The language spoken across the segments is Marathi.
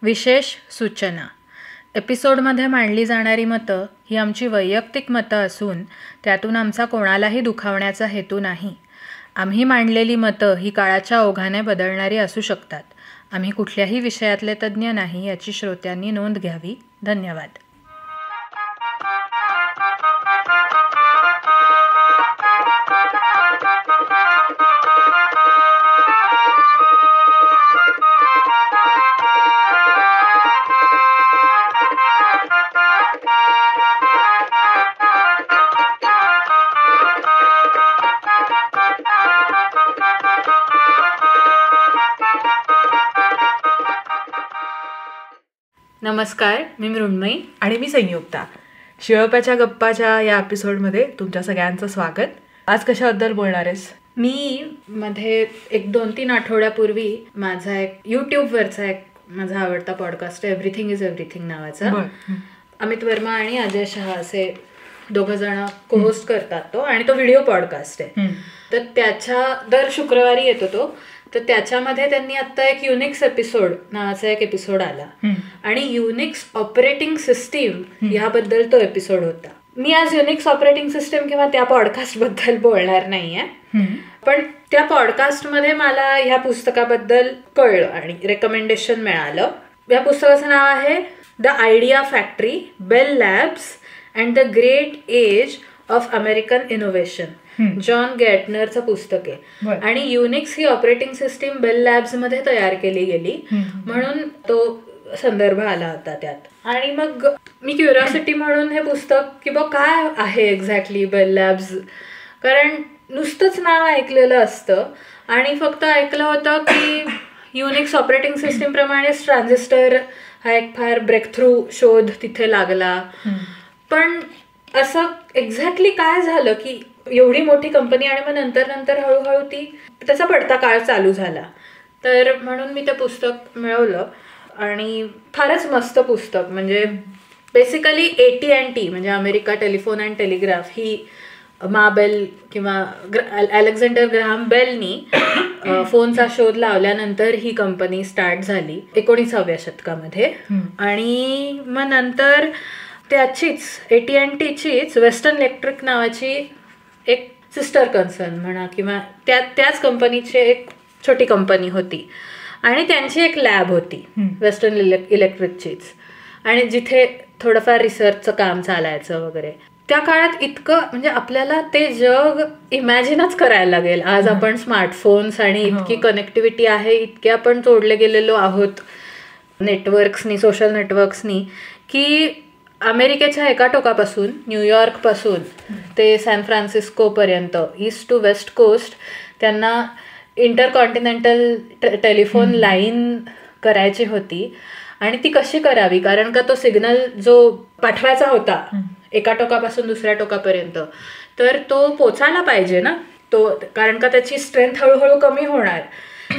विशेष सूचना. एपिसोडमध्ये मांडली जाणारी मतं ही आमची वैयक्तिक मतं असून त्यातून आमचा कोणालाही दुखावण्याचा हेतू नाही. आम्ही मांडलेली मतं ही काळाच्या ओघाने बदलणारी असू शकतात. आम्ही कुठल्याही विषयातले तज्ज्ञ नाही याची श्रोत्यांनी नोंद घ्यावी. धन्यवाद. नमस्कार, मी मृण्मयी आणि मी संयुक्ता. शिळप्याच्या गप्पाच्या या एपिसोडमध्ये तुमच्या सगळ्यांचं स्वागत. आज कशाबद्दल बोलणार आहेस? मी मध्ये 1-2-3 आठवड्यापूर्वी माझा एक यूट्यूबवरचा एक माझा आवडता पॉडकास्ट आहे, एव्हरीथिंग इज एव्हरीथिंग नावाचा. अमित वर्मा आणि अजय शहा असे दोघं जण को-होस्ट करतात तो, आणि तो व्हिडिओ पॉडकास्ट आहे. तर त्याच्या दर शुक्रवारी येतो तो. तर त्याच्यामध्ये त्यांनी आता एक युनिक्स एपिसोड नावाचा एक एपिसोड आला, आणि युनिक्स ऑपरेटिंग सिस्टीम याबद्दल तो एपिसोड होता. मी आज युनिक्स ऑपरेटिंग सिस्टीम किंवा त्या पॉडकास्ट बद्दल बोलणार नाहीये, पण त्या पॉडकास्टमध्ये मला ह्या पुस्तकाबद्दल कळलं आणि रेकमेंडेशन मिळालं. या पुस्तकाचं नाव आहे the idea factory, Bell labs and the great age of American innovation. John गॅटनरचं पुस्तक आहे. आणि युनिक्स ही ऑपरेटिंग सिस्टीम बेल लॅब्स मध्ये तयार केली गेली म्हणून तो संदर्भ आला होता त्यात. आणि मग मी क्युरिओसिटी म्हणून हे पुस्तक की बघ काय आहे एक्झॅक्टली बेल लॅब्स, कारण नुसतंच नाव ऐकलेलं असतं आणि फक्त ऐकलं होतं की युनिक्स ऑपरेटिंग सिस्टीम प्रमाणेच ट्रान्झिस्टर हा एक फार ब्रेक थ्रू शोध तिथे लागला. पण असं एक्झॅक्टली काय झालं की एवढी मोठी कंपनी आणि मग नंतर हळूहळू त्याचा पडता काळ चालू झाला. तर म्हणून मी ते पुस्तक मिळवलं आणि फारच मस्त पुस्तक. म्हणजे बेसिकली AT&T म्हणजे अमेरिका टेलिफोन अँड टेलिग्राफ ही बेल किंवा अलेक्झांडर ग्राहम बेलनी फोनचा शोध लावल्यानंतर ही कंपनी स्टार्ट झाली 19व्या शतकामध्ये. आणि मग नंतर त्याचीच AT&Tचीच वेस्टर्न इलेक्ट्रिक नावाची एक सिस्टर कन्सर्न म्हणा किंवा त्याच कंपनीची एक छोटी कंपनी होती आणि त्यांची एक लॅब होती वेस्टर्न इलेक्ट्रिकचीच, आणि जिथे थोडंफार रिसर्चचं काम चालायचं वगैरे. त्या काळात इतकं म्हणजे आपल्याला ते जग इमॅजिनच करायला लागेल. आज आपण स्मार्टफोन्स आणि इतकी कनेक्टिव्हिटी आहे, इतके आपण जोडले गेलेलो आहोत नेटवर्क्सनी, सोशल नेटवर्क्सनी, की अमेरिकेच्या एका टोकापासून न्यूयॉर्कपासून ते सॅन फ्रान्सिस्कोपर्यंत ईस्ट टू वेस्ट कोस्ट त्यांना इंटरकॉन्टिनेंटल टेलिफोन लाईन करायची होती. आणि ती कशी करावी, कारण का तो सिग्नल जो पाठवायचा होता एका टोकापासून दुसऱ्या टोकापर्यंत, तर तो पोचायला पाहिजे ना तो, कारण का त्याची स्ट्रेंथ हळूहळू कमी होणार.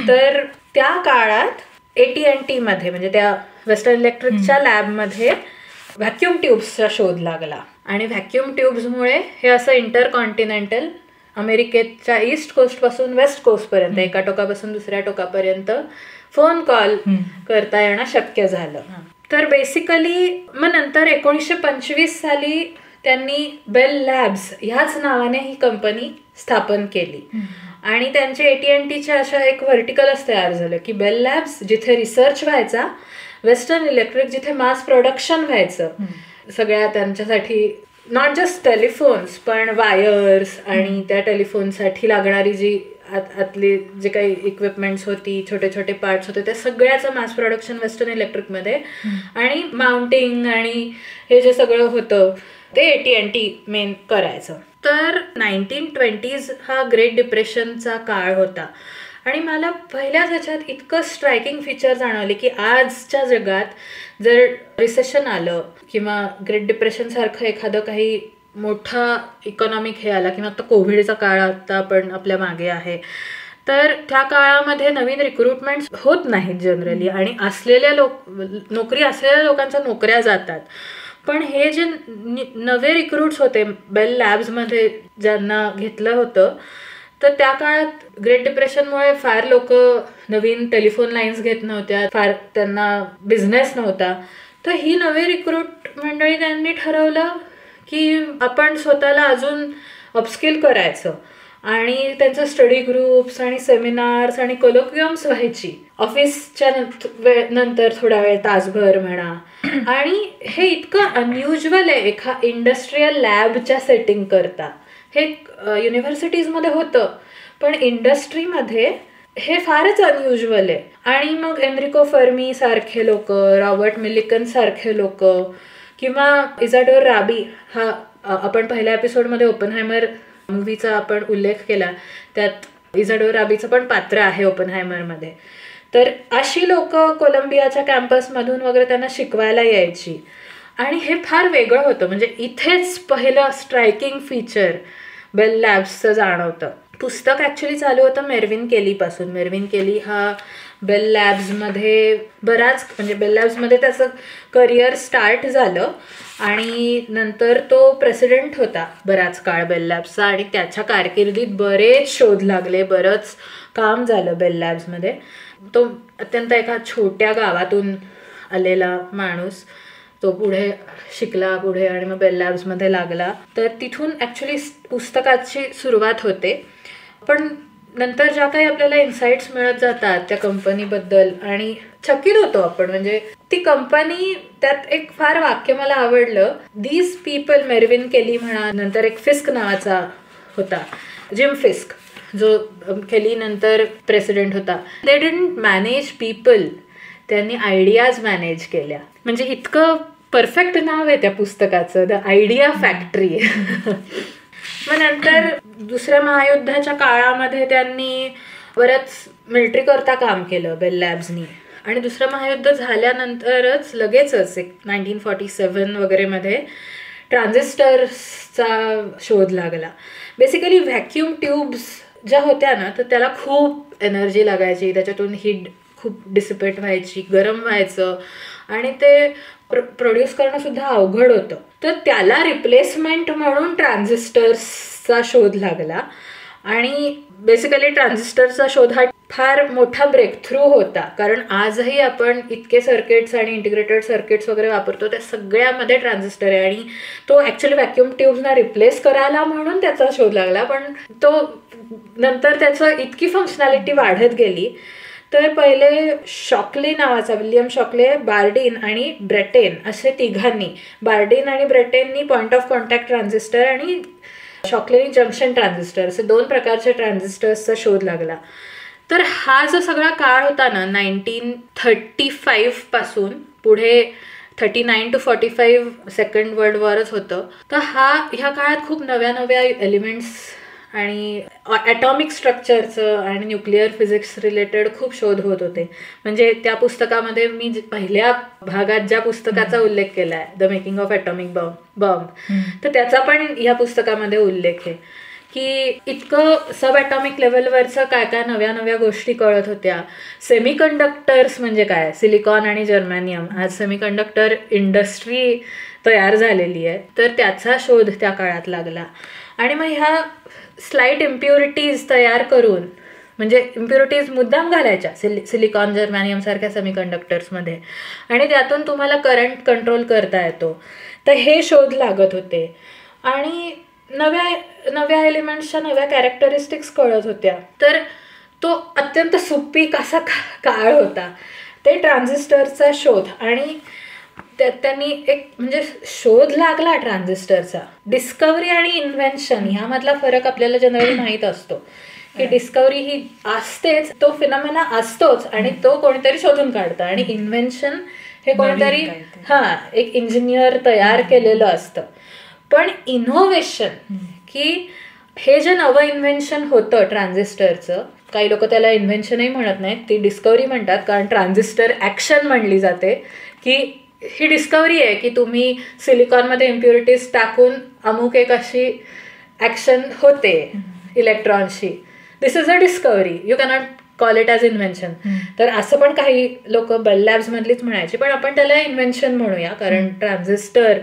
तर त्या काळात AT&T मध्ये म्हणजे त्या वेस्टर्न इलेक्ट्रिकच्या लॅबमध्ये व्हॅक्यूम ट्यूब्सचा शोध लागला. आणि व्हॅक्यूम ट्यूब्समुळे हे असं इंटरकॉन्टिनेंटल अमेरिकेच्या ईस्ट कोस्ट पासून वेस्ट कोस्ट पर्यंत एका टोकापासून दुसऱ्या टोकापर्यंत फोन कॉल करता येणं शक्य झालं. तर बेसिकली मग नंतर 1925 साली त्यांनी बेल लॅब्स ह्याच नावाने ही कंपनी स्थापन केली. आणि त्यांचे AT&Tचे अशा एक व्हर्टिकलच तयार झालं की बेल लॅब्स जिथे रिसर्च व्हायचा, वेस्टर्न इलेक्ट्रिक जिथे मास प्रोडक्शन व्हायचं सगळ्या त्यांच्यासाठी, नॉट जस्ट टेलिफोन्स पण वायर्स आणि त्या टेलिफोनसाठी लागणारी जी आतली जे काही इक्विपमेंट्स होती, छोटे छोटे पार्ट्स होते, त्या सगळ्याचं मास प्रोडक्शन वेस्टर्न इलेक्ट्रिकमध्ये, आणि माउंटिंग आणि हे जे सगळं होतं ते AT&T मेन करायचं. तर 1920s हा ग्रेट डिप्रेशनचा काळ होता. आणि मला पहिल्याच ह्याच्यात इतकं स्ट्रायकिंग फीचर जाणवले की आजच्या जगात जर रिसेशन आलं किंवा ग्रेट डिप्रेशनसारखं एखादं काही मोठा इकॉनॉमिक हे आला, किंवा आता कोविडचा काळ आता आपण आपल्या मागे आहे, तर त्या काळामध्ये नवीन रिक्रुटमेंट्स होत नाहीत जनरली, आणि नोकरी असलेल्या लोकांच्या नोकऱ्या जातात. पण हे जे नवे रिक्रुट्स होते बेल लॅब्समध्ये ज्यांना घेतलं होतं, तर त्या काळात ग्रेट डिप्रेशनमुळे फार लोक नवीन टेलिफोन लाईन्स घेत नव्हत्या, फार त्यांना बिझनेस नव्हता. तर ही नवी रिक्रूट मंडळी त्यांनी ठरवलं की आपण स्वतःला अजून अपस्किल करायचं आणि त्यांचं स्टडी ग्रुप्स आणि सेमिनार्स आणि कोलोक्वियम्स व्हायची ऑफिसच्या नंतर थोडा वेळ, तासभर म्हणा. आणि हे इतकं अनयुज्युअल आहे एका इंडस्ट्रीयल लॅबच्या सेटिंग करता. हे युनिव्हर्सिटीजमध्ये होतं पण इंडस्ट्रीमध्ये हे फारच अनयुज्युअल आहे. आणि मग एनरिको फर्मी सारखे लोक, रॉबर्ट मिलिकन सारखे लोक किंवा इझाडोर राबी, हा आपण पहिल्या एपिसोडमध्ये ओपनहायमर मूवीचा आपण उल्लेख केला, त्यात इझाडोर राबीचं पण पात्र आहे ओपनहायमरमध्ये. तर अशी लोक कोलंबियाच्या कॅम्पसमधून वगैरे त्यांना शिकवायला यायची. आणि हे फार वेगळं होतं. म्हणजे इथेच पहिलं स्ट्रायकिंग फीचर बेल लॅब्सचं जाणवतं. पुस्तक ॲक्च्युली चालू होतं मेरविन केलीपासून. मेरविन केली हा बेल लॅब्समध्ये म्हणजे बेल लॅब्समध्ये त्याचं करिअर स्टार्ट झालं आणि नंतर तो प्रेसिडेंट होता बराच काळ बेल लॅब्सचा. आणि त्याच्या कारकिर्दीत बरेच शोध लागले, बरंच काम झालं बेल लॅब्समध्ये. तो अत्यंत एका छोट्या गावातून आलेला माणूस, तो पुढे शिकला आणि मग बेल लॅब्समध्ये लागला. तर तिथून ॲक्च्युली पुस्तकाची सुरुवात होते. पण नंतर ज्या काही आपल्याला इन्साइट्स मिळत जातात त्या कंपनीबद्दल आणि चकित होतो आपण. म्हणजे ती कंपनी, त्यात एक फार वाक्य मला आवडलं, दीज पीपल, मेरविन केली म्हणा, नंतर एक फिस्क नावाचा होता, जिम फिस्क, जो केली नंतर प्रेसिडेंट होता, दे डिडंट मॅनेज पीपल, त्यांनी आयडियाज मॅनेज केल्या. म्हणजे इतकं परफेक्ट नाव आहे त्या पुस्तकाचं, द आयडिया फॅक्टरी. मग नंतर दुसऱ्या महायुद्धाच्या काळामध्ये त्यांनी बरंच मिलिटरी करता काम केलं बेल लॅब्सनी. आणि दुसरं महायुद्ध झाल्यानंतरच लगेचच 1947 वगैरे मध्ये ट्रान्झिस्टर्सचा शोध लागला. बेसिकली व्हॅक्यूम ट्यूब्स ज्या होत्या ना, तर त्याला खूप एनर्जी लागायची, त्याच्यातून हीट खूप डिसिपेट व्हायची, गरम व्हायचं आणि ते प्रोड्यूस करणं सुद्धा अवघड होतं. तर त्याला रिप्लेसमेंट म्हणून ट्रान्झिस्टर्सचा शोध लागला. आणि बेसिकली ट्रान्झिस्टरचा शोध हा फार मोठा ब्रेक थ्रू होता, कारण आजही आपण इतके सर्किट्स आणि इंटिग्रेटेड सर्किट्स वगैरे वापरतो, त्या सगळ्यामध्ये ट्रान्झिस्टर आहे. आणि तो ॲक्च्युली व्हॅक्यूम ट्यूब्सना रिप्लेस करायला म्हणून त्याचा शोध लागला. पण तो नंतर त्याचं इतकी फंक्शनॅलिटी वाढत गेली. तर पहिले शॉकले नावाचा, विल्यम शॉकले, बार्डिन आणि ब्रेटेन असे तिघांनी, बार्डिन आणि ब्रेटेननी पॉईंट ऑफ कॉन्टॅक्ट ट्रान्झिस्टर आणि शॉकलेनी जंक्शन ट्रान्झिस्टर असे 2 प्रकारचे ट्रान्झिस्टर्सचा शोध लागला. तर हा जो सगळा काळ होता ना, 1935 पासून पुढे 39 to 45 सेकंड वर्ल्ड वॉरच होतं. तर ह्या काळात खूप नव्या एलिमेंट्स आणि ॲटॉमिक स्ट्रक्चरचं आणि न्यूक्लिअर फिजिक्स रिलेटेड खूप शोध होत होते. म्हणजे त्या पुस्तकामध्ये मी पहिल्या भागात ज्या पुस्तकाचा उल्लेख केला आहे, the making of atomic bomb, तर त्याचा पण या पुस्तकामध्ये उल्लेख आहे की इतकं सब ॲटॉमिक लेवलवरचं काय काय नव्या गोष्टी कळत होत्या. सेमीकंडक्टर्स म्हणजे काय, सिलिकॉन आणि जर्मॅनियम, आज सेमीकंडक्टर इंडस्ट्री तयार झालेली आहे, तर त्याचा शोध त्या काळात लागला. आणि मग ह्या स्लाईट इम्प्युरिटीज तयार करून, म्हणजे इम्प्युरिटीज मुद्दाम घालायच्या सिलिकॉन जर्मॅनियम सारख्या सेमीकंडक्टर्समध्ये, आणि त्यातून तुम्हाला करंट कंट्रोल करता येतो. तर हे शोध लागत होते आणि नव्या एलिमेंट्सच्या नव्या कॅरेक्टरिस्टिक्स कळत होत्या. तर तो अत्यंत सुपीक असा काळ होता, ते ट्रान्झिस्टरचा शोध. आणि त्यांनी एक म्हणजे शोध लागला ट्रान्झिस्टरचा. डिस्कव्हरी आणि इन्व्हेन्शन ह्यामधला फरक आपल्याला जनरली माहीत असतो की डिस्कव्हरी ही असतेच, तो फिनॉमेना असतोच आणि तो कोणीतरी शोधून काढतं, आणि इन्व्हेन्शन हे कोणीतरी एक इंजिनियर तयार केलेलं असतं. पण इनोव्हेशन, की हे जे नवं इन्व्हेन्शन होतं ट्रान्झिस्टरचं, काही लोक त्याला इन्व्हेन्शनही म्हणत नाहीत, ती डिस्कव्हरी म्हणतात, कारण ट्रान्झिस्टर ॲक्शन म्हणली जाते की ही डिस्कव्हरी आहे की तुम्ही सिलिकॉनमध्ये इम्प्युरिटीज टाकून अमुक एक अशी ॲक्शन होते इलेक्ट्रॉनशी. This is a discovery, you cannot call it as invention. तर असं पण काही लोक बेल लॅब्समधलीच म्हणायची, पण आपण त्याला इन्व्हेन्शन म्हणूया, कारण ट्रान्झिस्टर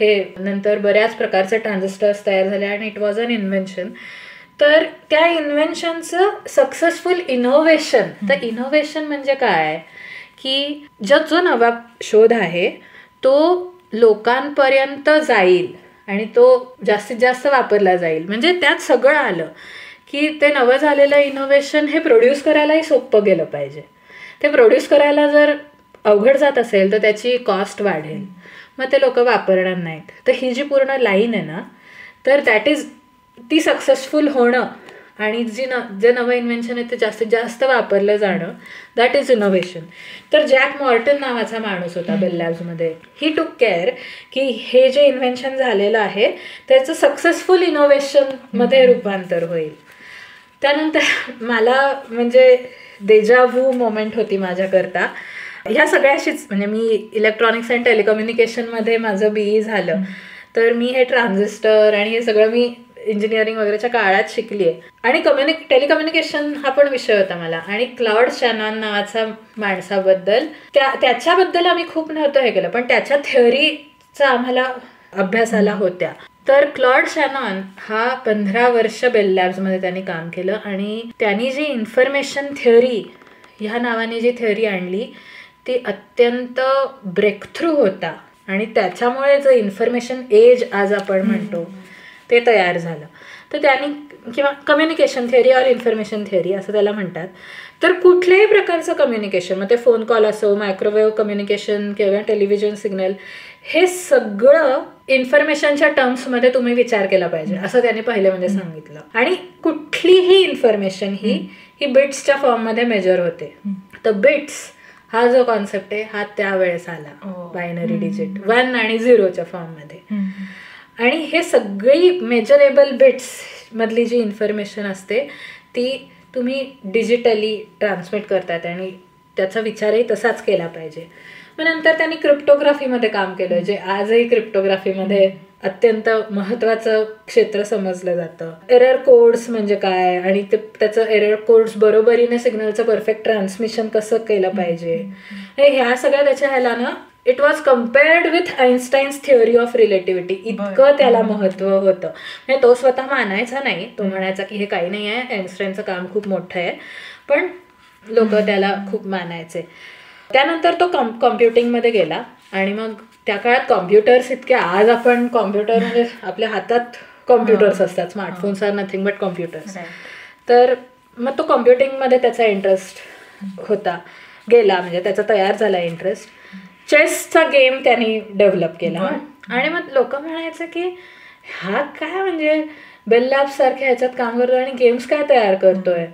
हे नंतर बऱ्याच प्रकारचे ट्रान्झिस्टर्स तयार झाले आणि इट वॉज अन इन्व्हेन्शन. तर त्या इन्व्हेन्शनचं सक्सेसफुल इनोव्हेशन. तर इनोव्हेशन म्हणजे काय की जो नवा शोध आहे तो लोकांपर्यंत जाईल आणि तो जास्तीत जास्त वापरला जाईल. म्हणजे त्यात सगळं आलं की ते नवं झालेलं इनोव्हेशन हे प्रोड्यूस करायलाही सोपं गेलं पाहिजे. ते प्रोड्यूस करायला जर अवघड जात असेल तर त्याची कॉस्ट वाढेल, मग ते लोक वापरणार नाहीत. तर ही जी पूर्ण लाईन आहे ना, तर दॅट इज ती सक्सेसफुल होणं आणि जे नवं इन्व्हेन्शन आहे ते जास्तीत जास्त वापरलं जाणं, दॅट इज इनोव्हेशन. तर जॅक मॉर्टन नावाचा माणूस होता बेल लॅब्समध्ये. ही टूक केअर की हे जे इन्व्हेन्शन झालेलं आहे त्याचं सक्सेसफुल इनोव्हेशनमध्ये रूपांतर होईल. त्यानंतर मला म्हणजे देजावू मोमेंट होती माझ्याकरता ह्या सगळ्याशीच. म्हणजे मी इलेक्ट्रॉनिक्स अँड टेलिकम्युनिकेशनमध्ये माझं BE झालं, तर मी हे ट्रान्झिस्टर आणि हे सगळं मी इंजिनिअरिंग वगैरेच्या काळात शिकली आहे. आणि टेलिकम्युनिकेशन हा पण विषय होता मला. आणि क्लॉड शॅनॉन नावाचा माणसाबद्दल त्याच्याबद्दल आम्ही खूप नव्हतं हे केलं, पण त्याच्या थिअरीचा आम्हाला अभ्यासाला होत्या. तर क्लॉड शॅनॉन हा 15 वर्ष बेल लॅब्समध्ये त्यांनी काम केलं आणि त्यांनी जी इन्फॉर्मेशन थिअरी ह्या नावाने जी थिअरी आणली ती अत्यंत ब्रेकथ्रू होता. आणि त्याच्यामुळे जो इन्फॉर्मेशन एज आज आपण म्हणतो ते तयार झालं. तर त्यांनी किंवा communication theory or information theory असं त्याला म्हणतात. तर कुठल्याही प्रकारचं कम्युनिकेशन, मग ते फोन कॉल असो, मायक्रोवेव्ह कम्युनिकेशन किंवा टेलिव्हिजन सिग्नल, हे सगळं इन्फॉर्मेशनच्या टर्म्समध्ये तुम्ही विचार केला पाहिजे असं त्यांनी पहिले म्हणजे सांगितलं. आणि कुठलीही इन्फॉर्मेशन ही बिट्सच्या फॉर्ममध्ये मेजर होते. तर बिट्स हा जो कॉन्सेप्ट आहे हा त्यावेळेस आला, बायनरी डिजिट 1 आणि 0च्या फॉर्ममध्ये. आणि हे सगळी मेजरेबल बिट्स मधली जी इन्फॉर्मेशन असते ती तुम्ही डिजिटली ट्रान्समिट करतात आणि त्याचा विचारही तसाच केला पाहिजे. मग नंतर त्यांनी क्रिप्टोग्राफीमध्ये काम केलं, जे आजही क्रिप्टोग्राफीमध्ये अत्यंत महत्त्वाचं क्षेत्र समजलं जातं. एरर कोड्स म्हणजे काय आणि त्याचं एरर कोड्स बरोबरीने सिग्नलचं परफेक्ट ट्रान्समिशन कसं केलं पाहिजे, ह्या सगळ्या त्याच्या ह्याला ना it was compared with Einstein's theory of relativity. इतकं त्याला महत्त्व होतं. म्हणजे तो स्वतः मानायचा नाही, तो म्हणायचा की हे काही नाही आहे, आईन्स्टाईनचं काम खूप मोठं आहे, पण लोक त्याला खूप मानायचे. त्यानंतर तो कॉम्प्युटिंगमध्ये गेला आणि मग त्या काळात कॉम्प्युटर्स इतके, आज आपण कॉम्प्युटर म्हणजे आपल्या हातात कॉम्प्युटर्स असतात, smartphones are nothing but computers. तर मग तो कॉम्प्युटिंगमध्ये त्याचा इंटरेस्ट होता, गेला म्हणजे त्याचा तयार झाला इंटरेस्ट. चेसचा गेम त्यांनी डेव्हलप केला आणि मग लोक म्हणायचं की हा काय म्हणजे बेल लॅब्स सारख्या ह्याच्यात काम करतो आणि गेम्स काय तयार करतोय.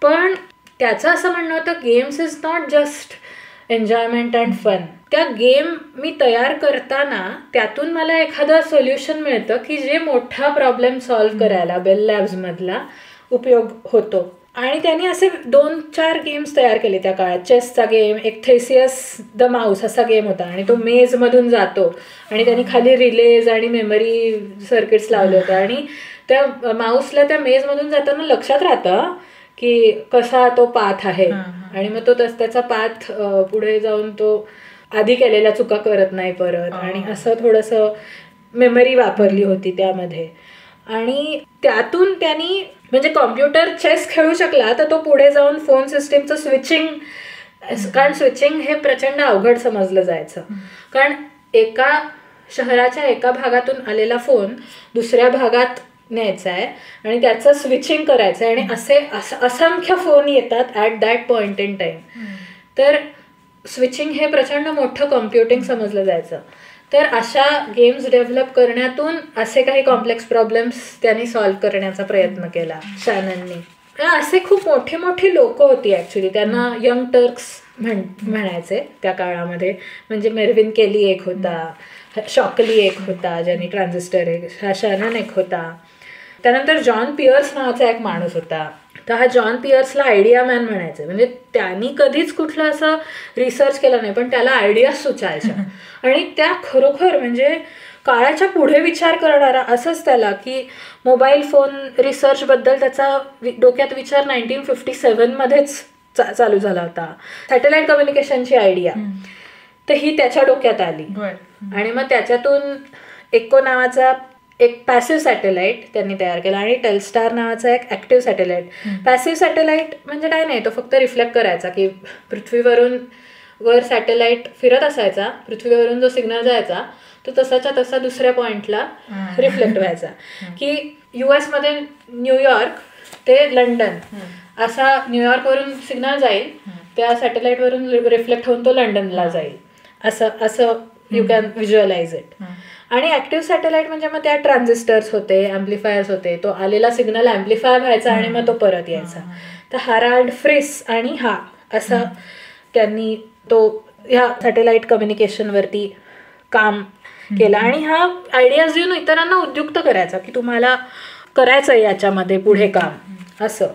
पण त्याचं असं म्हणणं होतं games is not just enjoyment and fun. त्या गेम मी तयार करताना त्यातून मला एखादं सोल्युशन मिळतं की जे मोठा प्रॉब्लेम सॉल्व्ह करायला बेल लॅब्समधला उपयोग होतो. आणि त्यांनी असे 2-4 गेम्स तयार केले त्या काळात. चेसचा गेम, एक थेसियस द माऊस असा गेम होता आणि तो मेजमधून जातो आणि त्यांनी खाली रिलेज आणि मेमरी सर्किट्स लावले होते आणि त्या माऊसला त्या मेजमधून जाताना लक्षात राहतं की कसा तो पाथ आहे आणि मग तो त्याचा पाथ पुढे जाऊन तो आधी केलेल्या चुका करत नाही परत. आणि असं थोडंसं मेमरी वापरली होती त्यामध्ये. आणि त्यातून त्यांनी म्हणजे कॉम्प्युटर चेस खेळू शकला तर तो पुढे जाऊन फोन सिस्टीमचं स्विचिंग, कारण स्विचिंग हे प्रचंड अवघड समजलं जायचं. कारण एका शहराच्या एका भागातून आलेला फोन दुसऱ्या भागात न्यायचा आहे आणि त्याचं स्विचिंग करायचं आहे आणि असे असंख्य फोन येतात at that point in time. तर स्विचिंग हे प्रचंड मोठं कॉम्प्युटिंग समजलं जायचं. तर अशा गेम्स डेव्हलप करण्यातून असे काही कॉम्प्लेक्स प्रॉब्लेम्स त्यांनी सॉल्व्ह करण्याचा प्रयत्न केला शॅनननी. असे खूप मोठे मोठे लोक होती ॲक्च्युली, त्यांना यंग टर्क्स म्हणायचे त्या काळामध्ये. म्हणजे मेरविन केली एक होता, शॉकली एक होता ज्यांनी ट्रान्झिस्टर हा शॅनन एक होता. त्यानंतर जॉन पियर्स नावाचा एक माणूस होता. तर हा जॉन पियर्सला आयडिया मॅन म्हणायचे. म्हणजे त्यांनी कधीच कुठलं असं रिसर्च केलं नाही पण त्याला आयडिया सुचायच्या आणि त्या खरोखर म्हणजे काळाच्या पुढे विचार करणारा असंच त्याला की मोबाईल फोन रिसर्चबद्दल त्याचा डोक्यात विचार 1957 मध्येच चालू झाला होता. सॅटेलाइट कम्युनिकेशनची आयडिया तर ही त्याच्या डोक्यात आली आणि मग त्याच्यातून एक्को नावाचा एक पॅसिव्ह सॅटेलाइट त्यांनी तयार केला आणि टेलस्टार नावाचा एक ऍक्टिव्ह सॅटेलाइट. पॅसिव्ह सॅटेलाइट म्हणजे काय नाही, तो फक्त रिफ्लेक्ट करायचा की पृथ्वीवरून वर सॅटेलाइट फिरत असायचा, पृथ्वीवरून जो सिग्नल जायचा तो तसाच्या तसा दुसऱ्या पॉइंटला रिफ्लेक्ट व्हायचा. की US मध्ये न्यूयॉर्क ते लंडन असा न्यूयॉर्कवरून सिग्नल जाईल, त्या सॅटेलाइटवरून रिफ्लेक्ट होऊन तो लंडनला जाईल, असं यू कॅन व्हिज्युअलाइज इट. आणि ऍक्टिव्ह सॅटेलाइट म्हणजे मग त्या ट्रान्झिस्टर्स होते, ॲम्प्लिफायर्स होते, तो आलेला सिग्नल ॲम्प्लिफाय व्हायचा आणि मग तो परत यायचा. तर हॅराल्ड फ्रिस आणि असा त्यांनी तो ह्या सॅटेलाइट कम्युनिकेशनवरती काम केलं. आणि हा आयडियाज देऊन इतरांना उद्युक्त करायचा की तुम्हाला करायचं याच्यामध्ये पुढे काम असं.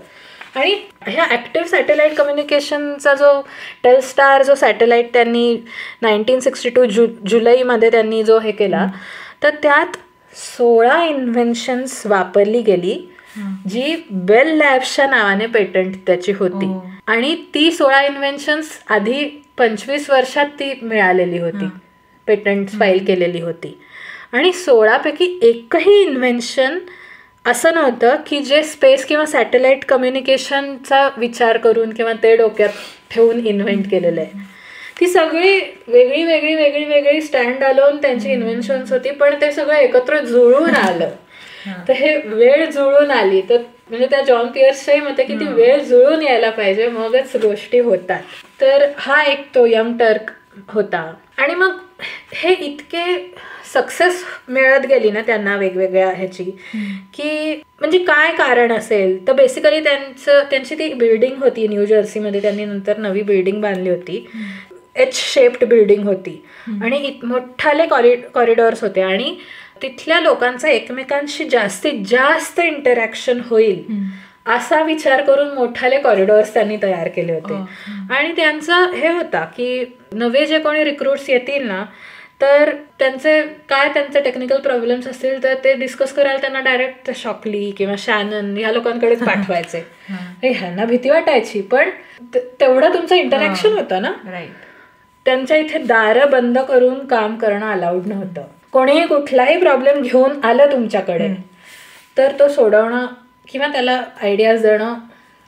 आणि ह्या ॲक्टिव्ह सॅटेलाइट कम्युनिकेशनचा जो टेलस्टार जो सॅटेलाइट त्यांनी 1962 जुलैमध्ये त्यांनी जो हे केला, तर त्यात 16 इन्व्हेन्शन्स वापरली गेली जी बेल लॅब्सच्या नावाने पेटंट त्याची होती. आणि ती 16 इन्व्हेन्शन्स आधी 25 वर्षात ती मिळालेली होती, पेटंट फाईल केलेली होती. आणि 16पैकी एकही इन्व्हेन्शन असं नव्हतं की जे स्पेस किंवा सॅटेलाइट कम्युनिकेशनचा विचार करून किंवा ते डोक्यात ठेवून इन्व्हेंट केलेलं आहे. ती सगळी वेगळी वेगळी वेगळी वेगळी स्टँड अलोन त्यांची इन्व्हेन्शन्स होती, पण ते सगळं एकत्र जुळून आलं. तर हे वेळ जुळून आली, तर म्हणजे त्या जॉन पियर्सच्याही मते की ती वेळ जुळून यायला पाहिजे, मगच गोष्टी होतात. तर हा एक तो यंग टर्क होता. आणि मग हे इतके सक्सेस मिळत गेली ना त्यांना वेगवेगळ्या ह्याची, की म्हणजे काय कारण असेल. तर बेसिकली त्यांची ती बिल्डिंग होती न्यू जर्सीमध्ये, त्यांनी नंतर नवी बिल्डिंग बांधली होती, H शेप्ड बिल्डिंग होती आणि मोठाले कॉरिडॉर्स होते. आणि तिथल्या लोकांचा एकमेकांशी जास्तीत जास्त इंटरॅक्शन होईल असा विचार करून मोठाले कॉरिडॉर्स त्यांनी तयार केले होते. आणि त्यांचं हे होता की नवे जे कोणी रिक्रूट्स येतील ना, तर त्यांचे टेक्निकल प्रॉब्लेम्स असतील तर ते डिस्कस करायला त्यांना डायरेक्ट शॉकली किंवा शॅनन ह्या लोकांकडेच पाठवायचे. ह्यांना भीती वाटायची, पण तेवढं तुमचं इंटरॅक्शन होतं ना. त्यांच्या इथे दारं बंद करून काम करणं अलाउड नव्हतं. कोणीही कुठलाही प्रॉब्लेम घेऊन आलं तुमच्याकडे तर तो सोडवणं किंवा त्याला आयडियाज देणं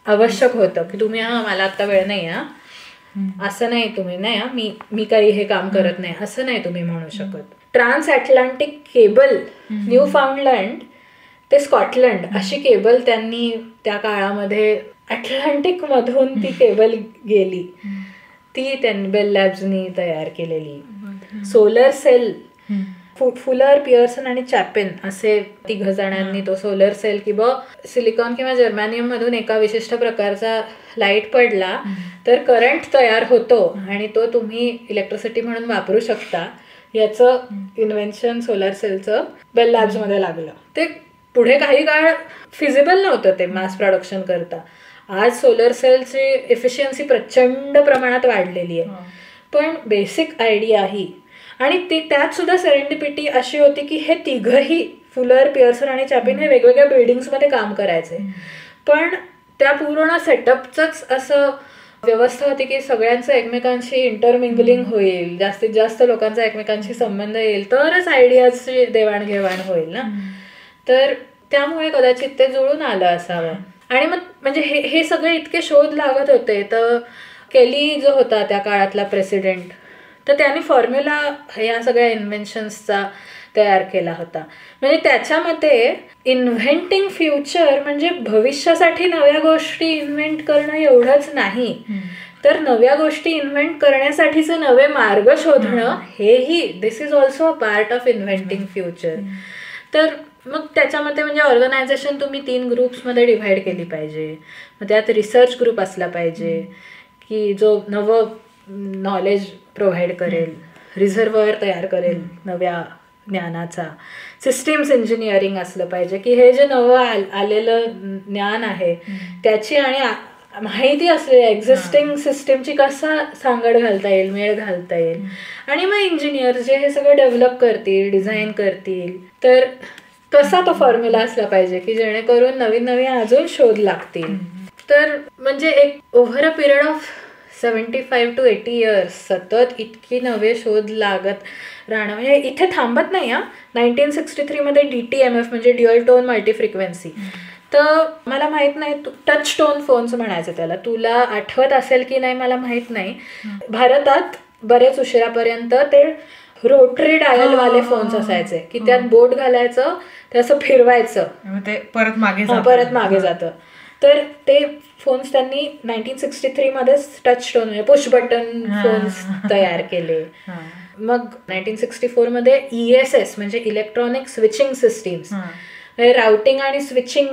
आवश्यक होतं की तुम्ही मला आत्ता वेळ नाही, असं नाही, तुम्ही नाही, मी काही हे काम करत नाही, असं नाही तुम्ही म्हणू शकत. ट्रान्स अटलांटिक केबल न्यू फाउंडलँड ते स्कॉटलंड अशी केबल त्यांनी त्या काळामध्ये अटलांटिक मधून ती केबल गेली, ती त्यांनी बेल लॅब्सनी तयार केलेली. सोलर सेल, फुलर, पियर्सन आणि चॅपेन असे 3 जणांनी तो सोलर सेल किंवा सिलिकॉन किंवा जर्मॅनियम मधून एका विशिष्ट प्रकारचा लाईट पडला तर करंट तयार होतो आणि तो तुम्ही इलेक्ट्रिसिटी म्हणून वापरू शकता, याचं इन्व्हेन्शन सोलर सेलचं बेल लॅब्समध्ये लागलं. ते पुढे काही काळ फिजिबल नव्हतं ते मास प्रोडक्शन करता. आज सोलर सेलची एफिशियन्सी प्रचंड प्रमाणात वाढलेली आहे, पण बेसिक आयडिया ही. आणि त्यात सुद्धा सेरेंडिपिटी अशी होती की हे तिघही फुलर, पियर्सन आणि चॅपेन हे वेगवेगळ्या बिल्डिंग्समध्ये काम करायचे, पण त्या पूर्ण सेटअपचंच असं व्यवस्था होती की सगळ्यांचं एकमेकांशी इंटरमिंगलिंग होईल, जास्तीत जास्त लोकांचा एकमेकांशी संबंध येईल तरच आयडियाजची देवाणघेवाण होईल ना. तर त्यामुळे कदाचित ते जुळून आलं असावं. आणि मग म्हणजे हे सगळे इतके शोध लागत होते, तर केली जो होता त्या काळातला प्रेसिडेंट, तर त्यांनी फॉर्म्युला या सगळ्या इन्व्हेन्शन्सचा तयार केला होता. म्हणजे त्याच्या मते इन्व्हेंटिंग फ्युचर म्हणजे भविष्यासाठी नव्या गोष्टी इन्व्हेंट करणं एवढंच नाही, तर नव्या गोष्टी इन्व्हेंट करण्यासाठीचे नवे मार्ग शोधणं हेही, this is also a part of inventing future. तर मग त्याच्यामध्ये म्हणजे ऑर्गनायझेशन तुम्ही 3 ग्रुप्समध्ये डिव्हाइड केली पाहिजे. मग त्यात रिसर्च ग्रुप असला पाहिजे की जो नवं नॉलेज प्रोव्हाइड करेल, रिझर्व्हर तयार करेल नव्या ज्ञानाचा. सिस्टीम्स इंजिनिअरिंग असलं पाहिजे की हे जे नवं आलेलं ज्ञान आहे त्याची आणि माहिती असलेल्या एक्झिस्टिंग सिस्टीमची कसा सांगड घालता येईल, मेळ घालता येईल. आणि मग इंजिनियर जे हे सगळं डेव्हलप करतील, डिझाईन करतील, तर कसा तो फॉर्म्युला असला पाहिजे की जेणेकरून नवीन नवीन अजून शोध लागतील. तर म्हणजे एक over a period of 75 to 80 years सतत इतकी नवे शोध लागत राहणं म्हणजे इथे थांबत नाही. 1963 मध्ये DTMF म्हणजे ड्युअल टोन मल्टी फ्रिक्वेन्सी. तर मला माहित नाही, टच टोन फोन्स म्हणायचे त्याला, तुला आठवत असेल की नाही मला माहित नाही. भारतात बरेच उशिरापर्यंत ते रोटरी डायल वाले फोन्स असायचे की त्यात बोट घालायचं, ते असं फिरवायचं, ते परत मागे जातं. तर ते फोन्स त्यांनी 1963 मध्येच टच टोन म्हणजे पुश बटन फोन्स तयार केले. मग 1964 मध्ये ESS म्हणजे इलेक्ट्रॉनिक स्विचिंग सिस्टीम्स, राउटिंग आणि स्विचिंग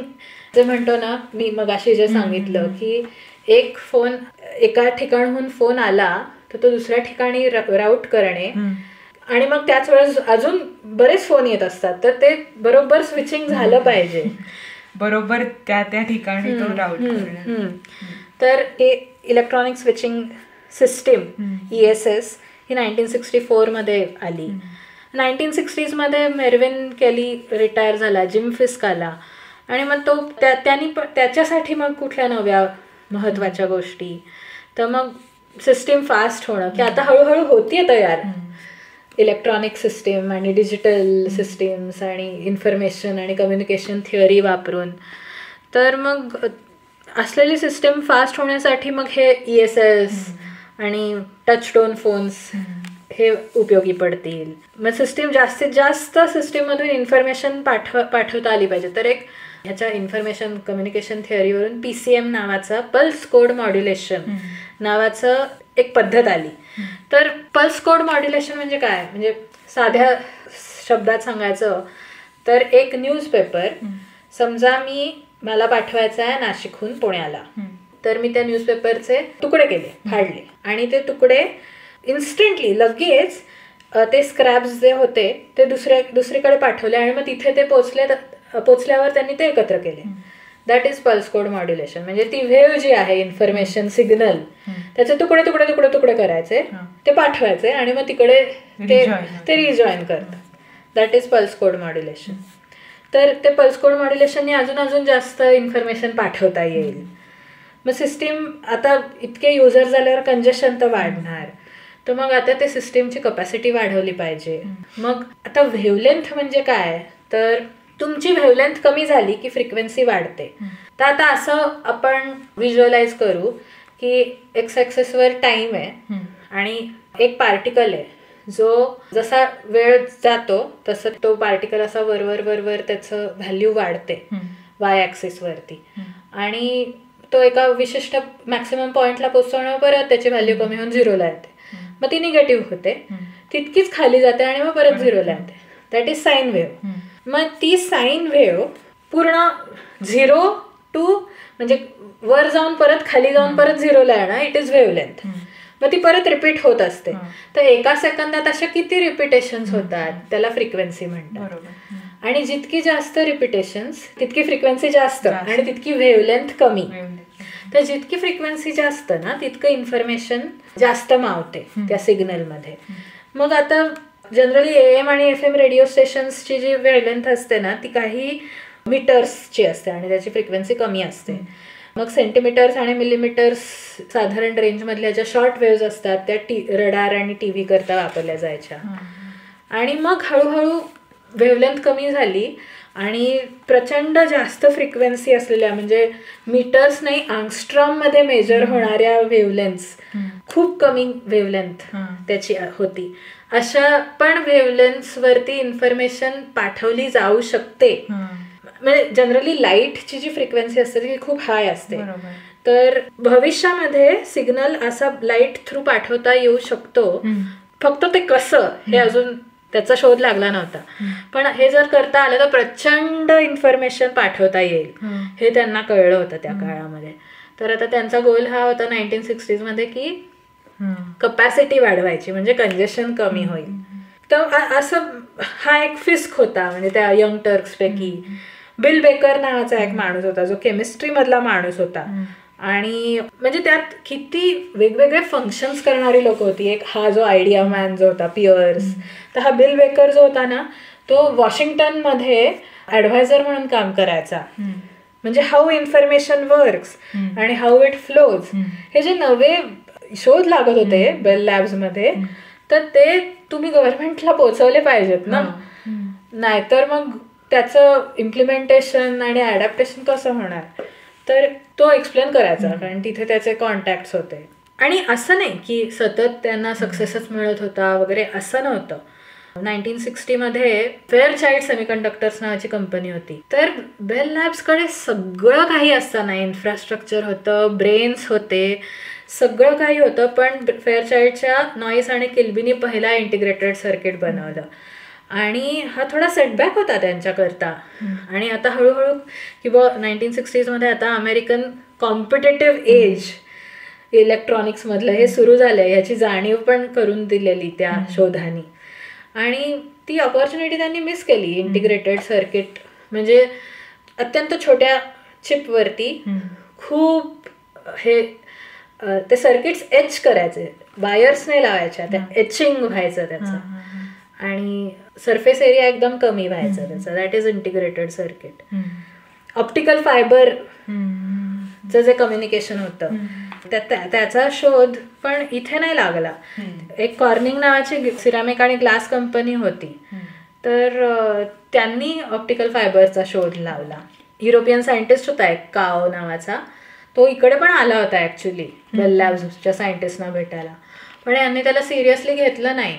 जे म्हणतो ना, मी मगाशी जे सांगितलं की एक फोन एका ठिकाणहून फोन आला तर तो दुसऱ्या ठिकाणी राऊट करणे, आणि मग त्याच वेळेस अजून बरेच फोन येत असतात, तर ते बरोबर स्विचिंग झालं पाहिजे, बरोबर त्या ठिकाणी तो राऊट करणे. तर हे इलेक्ट्रॉनिक स्विचिंग सिस्टीम ESS ही 1964 मध्ये आली. 1960s मध्ये मेरविन केली रिटायर झाला, जिम फिस्क आला, आणि मग तो त्यांनी त्याच्यासाठी मग कुठल्या नव्या महत्वाच्या गोष्टी, तर मग सिस्टीम फास्ट होणं की आता हळूहळू होतीये तयार इलेक्ट्रॉनिक सिस्टीम आणि डिजिटल सिस्टीम्स आणि इन्फॉर्मेशन आणि कम्युनिकेशन थिअरी वापरून. तर मग असलेली सिस्टीम फास्ट होण्यासाठी मग हे ESS आणि टच टोन फोन्स हे उपयोगी पडतील. मग सिस्टीम जास्तीत जास्त सिस्टीममधून इन्फॉर्मेशन पाठवता आली पाहिजे. तर एक ह्याच्या इन्फॉर्मेशन कम्युनिकेशन थिअरीवरून PCM नावाचा पल्स कोड मॉड्युलेशन नावाचं एक पद्धत आली. तर पल्स कोड मॉड्युलेशन म्हणजे काय, म्हणजे साध्या शब्दात सांगायचं तर एक न्यूजपेपर समजा मला पाठवायचा आहे नाशिकहून पुण्याला, तर मी त्या न्यूजपेपरचे तुकडे केले, फाडले, आणि ते तुकडे इन्स्टंटली लगेच ते स्क्रॅप्स जे होते ते दुसरीकडे पाठवले, आणि मग तिथे ते पोचल्यावर त्यांनी ते एकत्र केले. That is pulse code modulation. म्हणजे ती वेव्ह जी आहे इन्फॉर्मेशन सिग्नल, त्याचे तुकडे तुकडे तुकडे तुकडे करायचे, ते पाठवायचे, आणि मग तिकडे ते रिजॉईन करतात. That is pulse code modulation. तर ते पल्स कोड मॉड्युलेशनने अजून जास्त इन्फॉर्मेशन पाठवता येईल. मग सिस्टीम आता इतके युजर झाल्यावर कंजेशन तर वाढणार, तर मग आता ते सिस्टीमची कपॅसिटी वाढवली पाहिजे. मग आता वेव्हलेंथ म्हणजे काय, तर तुमची वेव्हलेंथ कमी झाली की फ्रिक्वेन्सी वाढते. तर आता असं आपण व्हिज्युअलाइज करू की एक्स ॲक्सिसवर टाइम आहे आणि एक पार्टिकल आहे जो जसा वेळ जातो तसं तो पार्टिकल असा वरवर त्याचं व्हॅल्यू वाढते वाय ॲक्सिसवरती, आणि तो एका विशिष्ट मॅक्सिमम पॉईंटला पोहोचवणं परत त्याची व्हॅल्यू कमी होऊन 0ला येते. मग ती निगेटिव्ह होते, तितकीच खाली जाते आणि मग परत 0ला येते. That is sine wave. मग ती साईन वेव्ह पूर्ण 0 to म्हणजे वर जाऊन परत खाली जाऊन परत 0ला येणं, इट इज वेव्हलेंथ. मग ती परत रिपीट होत असते. तर एका सेकंदात अशा किती रिपिटेशन्स होतात, त्याला फ्रिक्वेन्सी म्हणतात. आणि जितकी जास्त रिपिटेशन्स तितकी फ्रिक्वेन्सी जास्त आणि तितकी वेव्हलेंथ कमी. तर जितकी फ्रिक्वेन्सी जास्त ना तितकं इन्फॉर्मेशन जास्त मावते त्या सिग्नलमध्ये. मग आता जनरली AM आणि FM रेडिओ स्टेशन्सची जी वेव्हलेंथ असते ना ती काही मीटर्सची असते आणि त्याची फ्रिक्वेन्सी कमी असते. मग सेंटीमीटर्स आणि मिलीमीटर्स साधारण रेंजमधल्या ज्या शॉर्ट वेव्ज असतात त्या रडार आणि TV करता वापरल्या जायच्या. आणि मग हळूहळू वेव्हलेंथ कमी झाली आणि प्रचंड जास्त फ्रिक्वेन्सी असलेल्या म्हणजे मीटर्स नाही आंगस्ट्रॉम मध्ये मेजर होणाऱ्या वेव्हलेंथ्स, खूप कमी वेव्हलेंथ त्याची होती, अशा पण वेव्हलेंथ्स वरती इन्फॉर्मेशन पाठवली जाऊ शकते. म्हणजे जनरली लाईटची जी फ्रिक्वेन्सी असते ती खूप हाय असते. तर भविष्यामध्ये सिग्नल असा लाईट थ्रू पाठवता येऊ शकतो, फक्त ते कसं हे अजून त्याचा शोध लागला नव्हता. पण हे जर करता आलं तर प्रचंड इन्फॉर्मेशन पाठवता येईल हे त्यांना कळलं होतं त्या काळामध्ये. तर आता त्यांचा गोल हा होता 1960s मध्ये की कपॅसिटी वाढवायची म्हणजे कंजेशन कमी होईल. तर असं हा एक फिस्क होता म्हणजे त्या यंग टर्क्स पैकी. बिल बेकर नावाचा एक माणूस होता जो केमिस्ट्री मधला माणूस होता आणि म्हणजे त्यात किती वेगवेगळे फंक्शन्स करणारी लोक होती. एक हा जो आयडिया मॅन जो होता पियर्स, तर हा बिल बेकर जो होता ना तो वॉशिंग्टन मध्ये ऍडव्हायझर म्हणून काम करायचा. म्हणजे हाऊ इन्फॉर्मेशन वर्क्स आणि हाऊ इट फ्लोज हे जे नवे शोध लागत होते बेल लॅब्स मध्ये, तर ते तुम्ही गव्हर्नमेंटला पोहोचवले पाहिजेत ना, नाहीतर मग त्याचं इम्प्लिमेंटेशन आणि अडॅप्टेशन कसं होणार. तर तो एक्सप्लेन करायचा, कारण तिथे त्याचे कॉन्टॅक्ट्स होते. आणि असं नाही की सतत त्यांना सक्सेसच मिळत होता वगैरे, असं नव्हतं. 1960 मध्ये फेअरचाइल्ड सेमीकंडक्टर्स नावाची कंपनी होती. तर बेल लॅब्सकडे सगळं काही असताना इन्फ्रास्ट्रक्चर होतं, ब्रेन्स होते, सगळं काही होतं, पण फेअरचाइल्डच्या नॉईस आणि किल्बीनी पहिला इंटिग्रेटेड सर्किट बनवलं. आणि हा थोडा सेटबॅक होता त्यांच्याकरता. आणि आता हळूहळू किंवा 1960s मध्ये आता अमेरिकन कॉम्पिटेटिव्ह एज इलेक्ट्रॉनिक्समधलं हे सुरू झालंय, ह्याची जाणीव पण करून दिलेली त्या शोधानी. आणि ती ऑपॉर्च्युनिटी त्यांनी मिस केली. इंटिग्रेटेड सर्किट म्हणजे अत्यंत छोट्या चिपवरती खूप हे ते सर्किट्स एच करायचे, वायर्स नाही लावायच्या, त्या एचिंग व्हायचं त्याचं, आणि सरफेस एरिया एकदम कमी व्हायचा त्याचा. That is integrated circuit. Optical fibre जे कम्युनिकेशन होतं त्याचा शोध पण इथे नाही लागला. एक कॉर्निंग नावाची सिरामिक आणि ग्लास कंपनी होती, तर त्यांनी ऑप्टिकल फायबरचा शोध लावला. युरोपियन सायंटिस्ट होता एक काओ नावाचा, तो इकडे पण आला होता ऍक्च्युली बेल लॅब्सच्या सायंटिस्टना भेटायला, पण यांनी त्याला सिरियसली घेतलं नाही.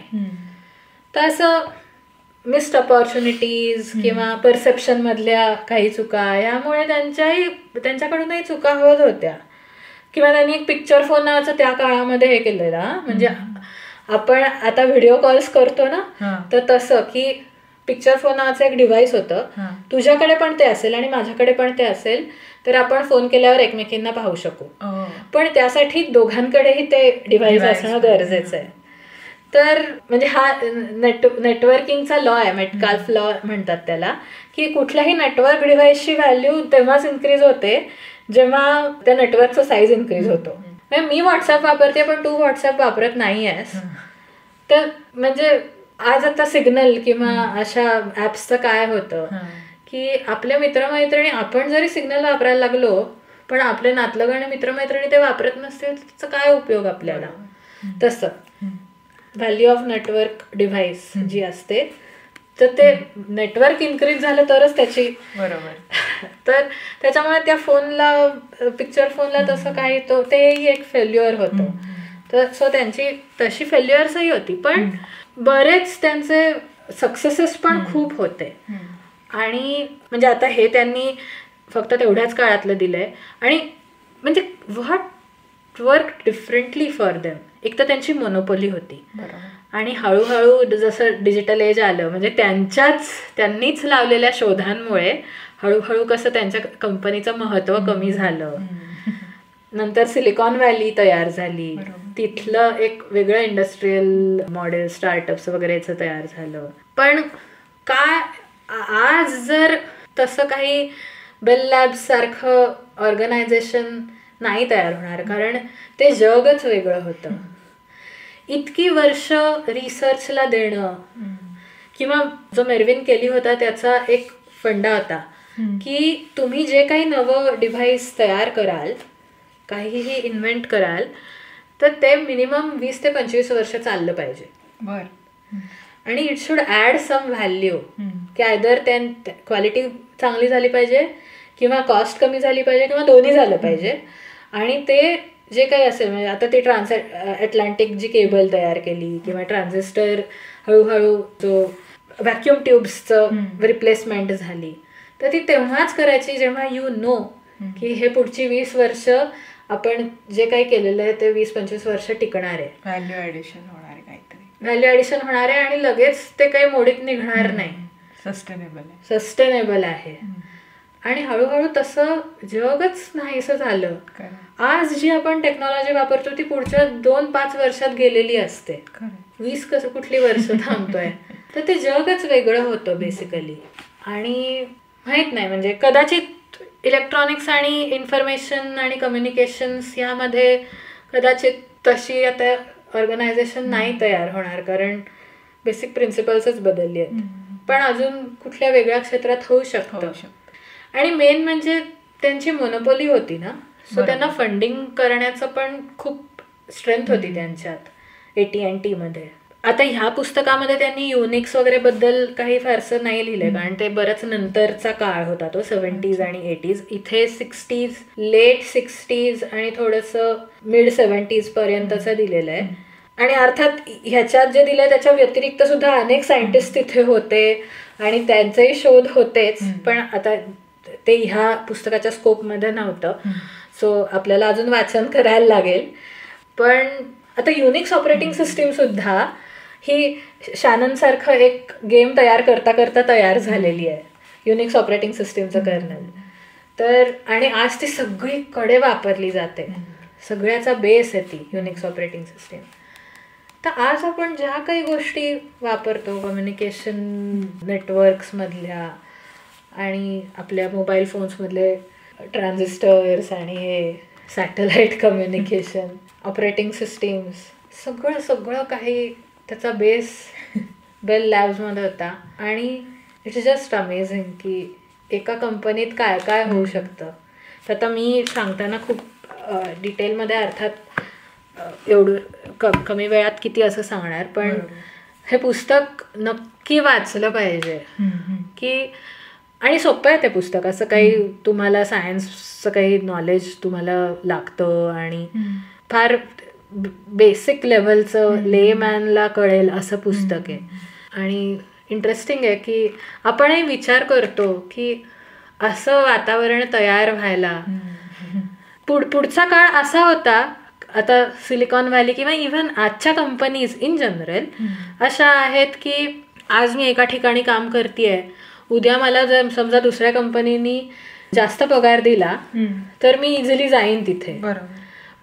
तर असं मिस्ड अपॉर्च्युनिटीज किंवा परसेप्शन मधल्या काही चुका, यामुळे त्यांच्याकडूनही चुका होत होत्या. किंवा त्यांनी एक पिक्चर फोन नावाचा त्या काळामध्ये हे केलेला, म्हणजे आपण आता व्हिडिओ कॉल्स करतो ना, तर तसं की पिक्चर फोन नावाचं एक डिव्हाइस होतं, तुझ्याकडे पण ते असेल आणि माझ्याकडे पण ते असेल, तर आपण फोन केल्यावर एकमेकींना पाहू शकू. पण त्यासाठी दोघांकडेही ते डिव्हाइस असणं गरजेचं आहे. तर म्हणजे हा नेटवर्किंगचा लॉ आहे, मेटकाल्फ लॉ म्हणतात त्याला, की कुठल्याही नेटवर्क डिव्हाइसची व्हॅल्यू तेव्हाच इन्क्रीज होते जेव्हा त्या नेटवर्कचा साईज इन्क्रीज होतो. मी व्हॉट्सअप वापरते पण तू व्हॉट्सअप वापरत नाही आहेस, तर म्हणजे आज आता सिग्नल किंवा अशा ऍप्सचं काय होतं की आपल्या मित्रमैत्रिणी, आपण जरी सिग्नल वापरायला लागलो पण आपले नातलग आणि मित्रमैत्रिणी ते वापरत नसतील, त्याचा काय उपयोग आपल्याला. तसं व्हॅल्यू ऑफ नेटवर्क डिव्हाइस जी असते, तर ते नेटवर्क इन्क्रीज झालं तरच त्याची बरोबर. तर त्याच्यामुळे त्या फोनला, पिक्चर फोनला तसं काही तेही एक फेल्युअर होतं. तर सो त्यांची तशी फेल्युअर्सही होती, पण बरेच त्यांचे सक्सेसेस पण खूप होते. आणि म्हणजे आता हे त्यांनी फक्त तेवढ्याच काळातलं दिलंय. आणि म्हणजे what work differently for them, एक तर त्यांची मोनोपोली होती, आणि हळूहळू जसं डिजिटल एज आलं, म्हणजे त्यांनीच लावलेल्या शोधांमुळे हळूहळू कसं त्यांच्या कंपनीचं महत्त्व कमी झालं. नंतर सिलिकॉन व्हॅली तयार झाली, तिथलं एक वेगळं इंडस्ट्रीयल मॉडेल, स्टार्टअप्स वगैरेचं तयार झालं. पण काय आज जर तसं काही बेल लॅब्स सारखं ऑर्गनायझेशन नाही तयार होणार, कारण ते जगच वेगळं होतं. इतकी वर्ष रिसर्चला देणं, किंवा जो मेरविन केली होता त्याचा एक फंडा होता की तुम्ही जे काही नवं डिव्हाइस तयार कराल, काहीही इन्व्हेंट कराल, तर ते मिनिमम 20 ते 25 वर्ष चाललं पाहिजे. आणि it should add some value, की आयदर क्वालिटी चांगली झाली पाहिजे किंवा कॉस्ट कमी झाली पाहिजे किंवा दोन्ही झालं पाहिजे. आणि ते जे काही असेल, म्हणजे आता ती अटलांटिक जी केबल तयार केली किंवा ट्रान्झिस्टर, हळूहळू जो व्हॅक्युम ट्यूब्सचं रिप्लेसमेंट झाली, तर ती तेव्हाच करायची जेव्हा यू नो की हे पुढची 20 वर्ष आपण जे काही केलेलं आहे ते 20-25 वर्ष टिकणार आहे, व्हॅल्यू ॲडिशन होणार आहे, काहीतरी व्हॅल्यू ॲडिशन होणार आहे, आणि लगेच ते काही मोडीत निघणार नाही, सस्टेनेबल आहे. आणि हळूहळू तसं जगच नाहीसं झालं. आज जी आपण टेक्नॉलॉजी वापरतो ती पुढच्या 2-5 वर्षात गेलेली असते, 20 कसं कुठली वर्ष थांबतोय. तर ते जगच वेगळं होतं बेसिकली. आणि माहित नाही, म्हणजे कदाचित इलेक्ट्रॉनिक्स आणि इन्फॉर्मेशन आणि कम्युनिकेशन्स यामध्ये कदाचित तशी आता ऑर्गनायझेशन नाही तयार होणार, कारण बेसिक प्रिन्सिपल्सच बदलली आहेत. पण अजून कुठल्या वेगळ्या क्षेत्रात होऊ शकतं. आणि मेन म्हणजे त्यांची मोनोपोली होती ना, सो त्यांना फंडिंग करण्याचं पण खूप स्ट्रेंथ होती त्यांच्यात AT&T मध्ये. आता ह्या पुस्तकामध्ये त्यांनी युनिक्स वगैरे बद्दल काही फारसं नाही लिहिलंय, कारण ते बरंच नंतरचा काळ होता तो, 70s आणि 80s. इथे 60s, लेट 60s आणि थोडंसं मिड 70s पर्यंतचं दिलेलं आहे. आणि अर्थात ह्याच्यात जे दिलंय त्याच्या व्यतिरिक्त सुद्धा अनेक सायंटिस्ट तिथे होते आणि त्यांचेही शोध होतेच, पण आता ते ह्या पुस्तकाच्या स्कोपमध्ये नव्हतं. सो आपल्याला अजून वाचन करायला लागेल. पण आता युनिक्स ऑपरेटिंग सिस्टीम सुद्धा ही शॅनन सारखं एक गेम तयार करता करता तयार झालेली आहे, युनिक्स ऑपरेटिंग सिस्टीमचं कर्नल. तर आणि आज ती सगळीकडे वापरली जाते, सगळ्याचा बेस आहे ती युनिक्स ऑपरेटिंग सिस्टीम. तर आज आपण ज्या काही गोष्टी वापरतो कम्युनिकेशन नेटवर्क्समधल्या आणि आपल्या मोबाईल फोन्समधले ट्रान्झिस्टर्स आणि हे सॅटेलाईट कम्युनिकेशन, ऑपरेटिंग सिस्टीम्स, सगळं काही त्याचा बेस बेल लॅब्समध्ये होता. आणि इट्स जस्ट अमेझिंग की एका कंपनीत काय काय होऊ शकतं. तर आता मी सांगताना खूप डिटेलमध्ये अर्थात एवढं कमी वेळात किती असं सांगणार, पण हे पुस्तक नक्की वाचलं पाहिजे. की आणि सोपं आहे ते पुस्तक, असं काही तुम्हाला सायन्सचं काही नॉलेज तुम्हाला लागतं आणि फार बेसिक लेवलचं लेमॅनला कळेल असं पुस्तक आहे. आणि इंटरेस्टिंग आहे की आपणही विचार करतो की असं वातावरण तयार व्हायला पुढचा काळ असा होता. आता सिलिकॉन व्हॅली किंवा इव्हन आजच्या कंपनीज इन जनरल अशा आहेत की आज मी एका ठिकाणी काम करतेय, उद्या मला जर समजा दुसऱ्या कंपनीनी जास्त पगार दिला तर मी इझिली जाईन तिथे.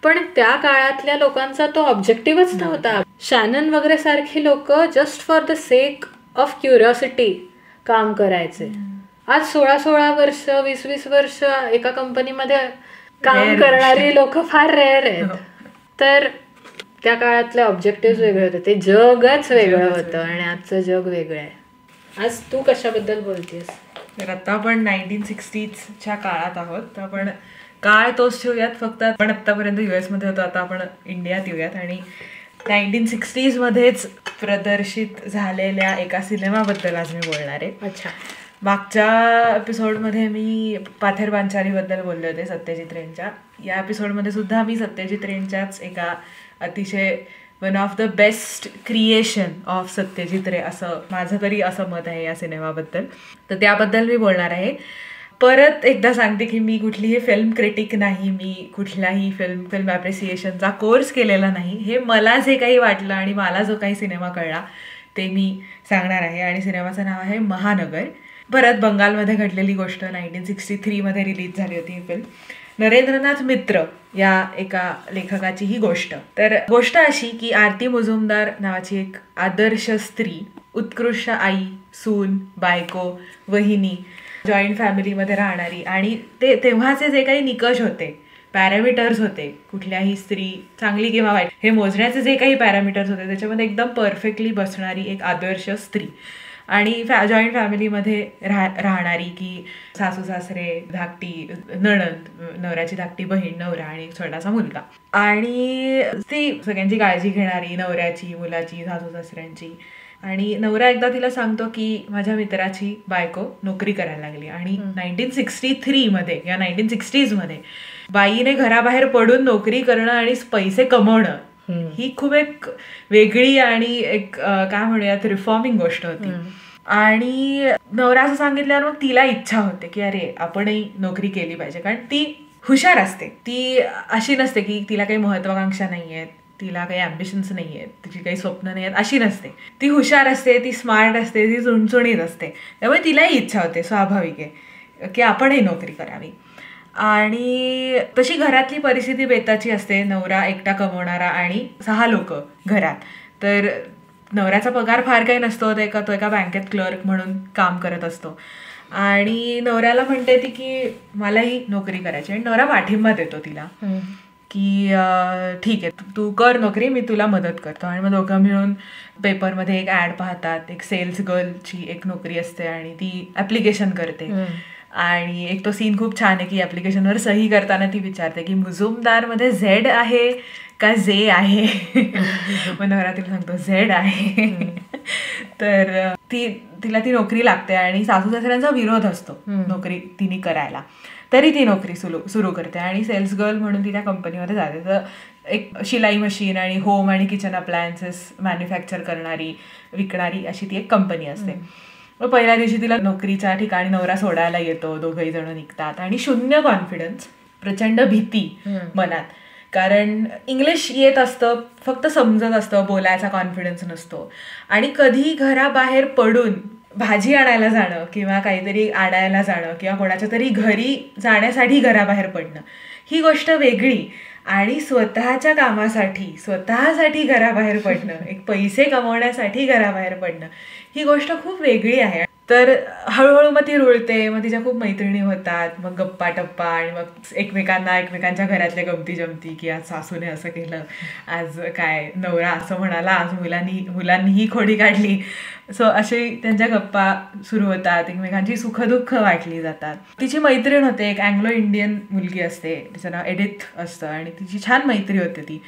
पण त्या काळातल्या लोकांचा तो ऑब्जेक्टिव्हच नव्हता. शॅनन वगैरे सारखी लोक just for the sake of curiosity काम करायचे. आज 16 वर्ष 20 वर्ष एका कंपनीमध्ये काम करणारी लोक फार रेअर आहेत. तर त्या काळातले ऑब्जेक्टिव्ह वेगळे होते, ते जगच वेगळं होतं आणि आजचं जग वेगळं आहे. आज तू कशाबद्दल बोलतेस? तर आता आपण 1960च्या काळात आहोत. तर आपण काळ तोच ठेवूयात, फक्त आपण आत्तापर्यंत US मध्ये होतो, आता आपण इंडियात येऊयात. आणि 1960s मध्येच प्रदर्शित झालेल्या एका सिनेमाबद्दल आज मी बोलणार आहे. अच्छा. मागच्या एपिसोडमध्ये मी पाथेर पांचालीबद्दल बोलले होते, सत्यजित रेंच्या. या एपिसोडमध्ये सुद्धा मी सत्यजित रेंच्याच एका अतिशय one of the best creation of Satyajit Ray असं माझं तरी असं मत आहे या सिनेमाबद्दल. तर त्याबद्दल मी बोलणार आहे. परत एकदा सांगते की मी कुठलीही फिल्म क्रिटिक नाही, मी कुठलाही फिल्म ॲप्रिसिएशनचा कोर्स केलेला नाही. हे मला जे काही वाटलं आणि मला जो काही सिनेमा कळला ते मी सांगणार आहे. आणि सिनेमाचं नाव आहे महानगर. परत बंगालमध्ये घडलेली गोष्ट, 1963 मध्ये रिलीज झाली होती ही फिल्म. नरेंद्रनाथ मित्र या एका लेखकाची ही गोष्ट. तर गोष्ट अशी की आरती मुजुमदार नावाची एक आदर्श स्त्री, उत्कृष्ट आई, सून, बायको, वहिनी, जॉईंट फॅमिलीमध्ये राहणारी. आणि तेव्हाचे जे काही निकष होते, पॅरामीटर्स होते, कुठल्याही स्त्री चांगली किंवा वाईट हे मोजण्याचे जे काही पॅरामीटर्स होते त्याच्यामध्ये एकदम परफेक्टली बसणारी एक आदर्श स्त्री. आणि जॉईंट फॅमिलीमध्ये राहणारी की सासू सासरे, धाकटी नणंद, नवऱ्याची धाकटी बहीण, नवरा आणि एक छोटासा मुलगा. आणि ती सगळ्यांची काळजी घेणारी, नवऱ्याची, मुलाची, सासू सासऱ्यांची. आणि नवरा एकदा तिला सांगतो की माझ्या मित्राची बायको नोकरी करायला लागली. आणि 1963 मध्ये या 1960s मध्ये बाईने घराबाहेर पडून नोकरी करणं आणि पैसे कमवणं ही खूप एक वेगळी आणि एक काय म्हणूयात रिफॉर्मिंग गोष्ट होती. आणि नवरा असं सांगितल्यावर मग तिला इच्छा होते की अरे आपणही नोकरी केली पाहिजे, कारण ती हुशार असते. ती अशी नसते की तिला काही महत्वाकांक्षा नाही आहेत, तिला काही ॲम्बिशन्स नाही आहेत, तिची काही स्वप्न नाही आहेत, अशी नसते. ती हुशार असते, ती स्मार्ट असते, ती चुणचुणीत असते. त्यामुळे तिलाही इच्छा होते, स्वाभाविक आहे की आपणही नोकरी करावी. आणि तशी घरातली परिस्थिती बेताची असते. नवरा एकटा कमवणारा आणि 6 लोक घरात. तर नवऱ्याचा पगार फार काही नसतो, तो एका बँकेत क्लर्क म्हणून काम करत असतो. आणि नवऱ्याला म्हणते ती की मलाही नोकरी करायची. आणि नवरा पाठिंबा देतो तिला की ठीक आहे तू कर नोकरी, मी तुला मदत करतो. आणि मग दोघं मिळून पेपरमध्ये एक ॲड पाहतात, एक सेल्स गर्लची एक नोकरी असते आणि ती ॲप्लिकेशन करते. आणि एक तो सीन खूप छान आहे की ऍप्लिकेशनवर सही करताना ती विचारते की मुजुमदार मध्ये झेड आहे का जे आहे. मग नवरा तिला सांगतो झेड आहे. तर तिला ती नोकरी लागते आणि सासू सासऱ्यांचा विरोध असतो नोकरी तिने करायला, तरी ती नोकरी सुरू करते आणि सेल्स गर्ल म्हणून ती त्या कंपनीमध्ये जाते. तर एक शिलाई मशीन आणि होम आणि किचन अप्लायन्सेस मॅन्युफॅक्चर करणारी विकणारी अशी ती एक कंपनी असते. मग पहिल्या दिवशी तिला नोकरीच्या ठिकाणी नवरा सोडायला येतो, दोघंही जण निघतात आणि शून्य कॉन्फिडन्स, प्रचंड भीती मनात, कारण इंग्लिश येत असतं, फक्त समजत असतं, बोलायचा कॉन्फिडन्स नसतो. आणि कधी घराबाहेर पडून भाजी आणायला जाणं किंवा काहीतरी आणायला जाणं किंवा कोणाच्या तरी घरी जाण्यासाठी घराबाहेर पडणं ही गोष्ट वेगळी, आणि स्वतःच्या कामासाठी स्वतःसाठी घराबाहेर पडणं, एक पैसे कमवण्यासाठी घराबाहेर पडणं ही गोष्ट खूप वेगळी आहे. तर हळूहळू मग ती रुळते, मग तिच्या खूप मैत्रिणी होतात, मग गप्पा टप्पा आणि मग एकमेकांच्या घरातल्या गमती जमती की आज सासूने असं केलं, आज काय नवरा असं म्हणाला, आज मुलांनीही खोडी काढली. सो असे त्यांच्या गप्पा सुरू होतात, एकमेकांची सुखदुःख वाटली जातात. तिची मैत्रीण होते, एक अँग्लो इंडियन मुलगी असते, तिचं नाव एडिथ असतं आणि तिची छान मैत्री होते ती.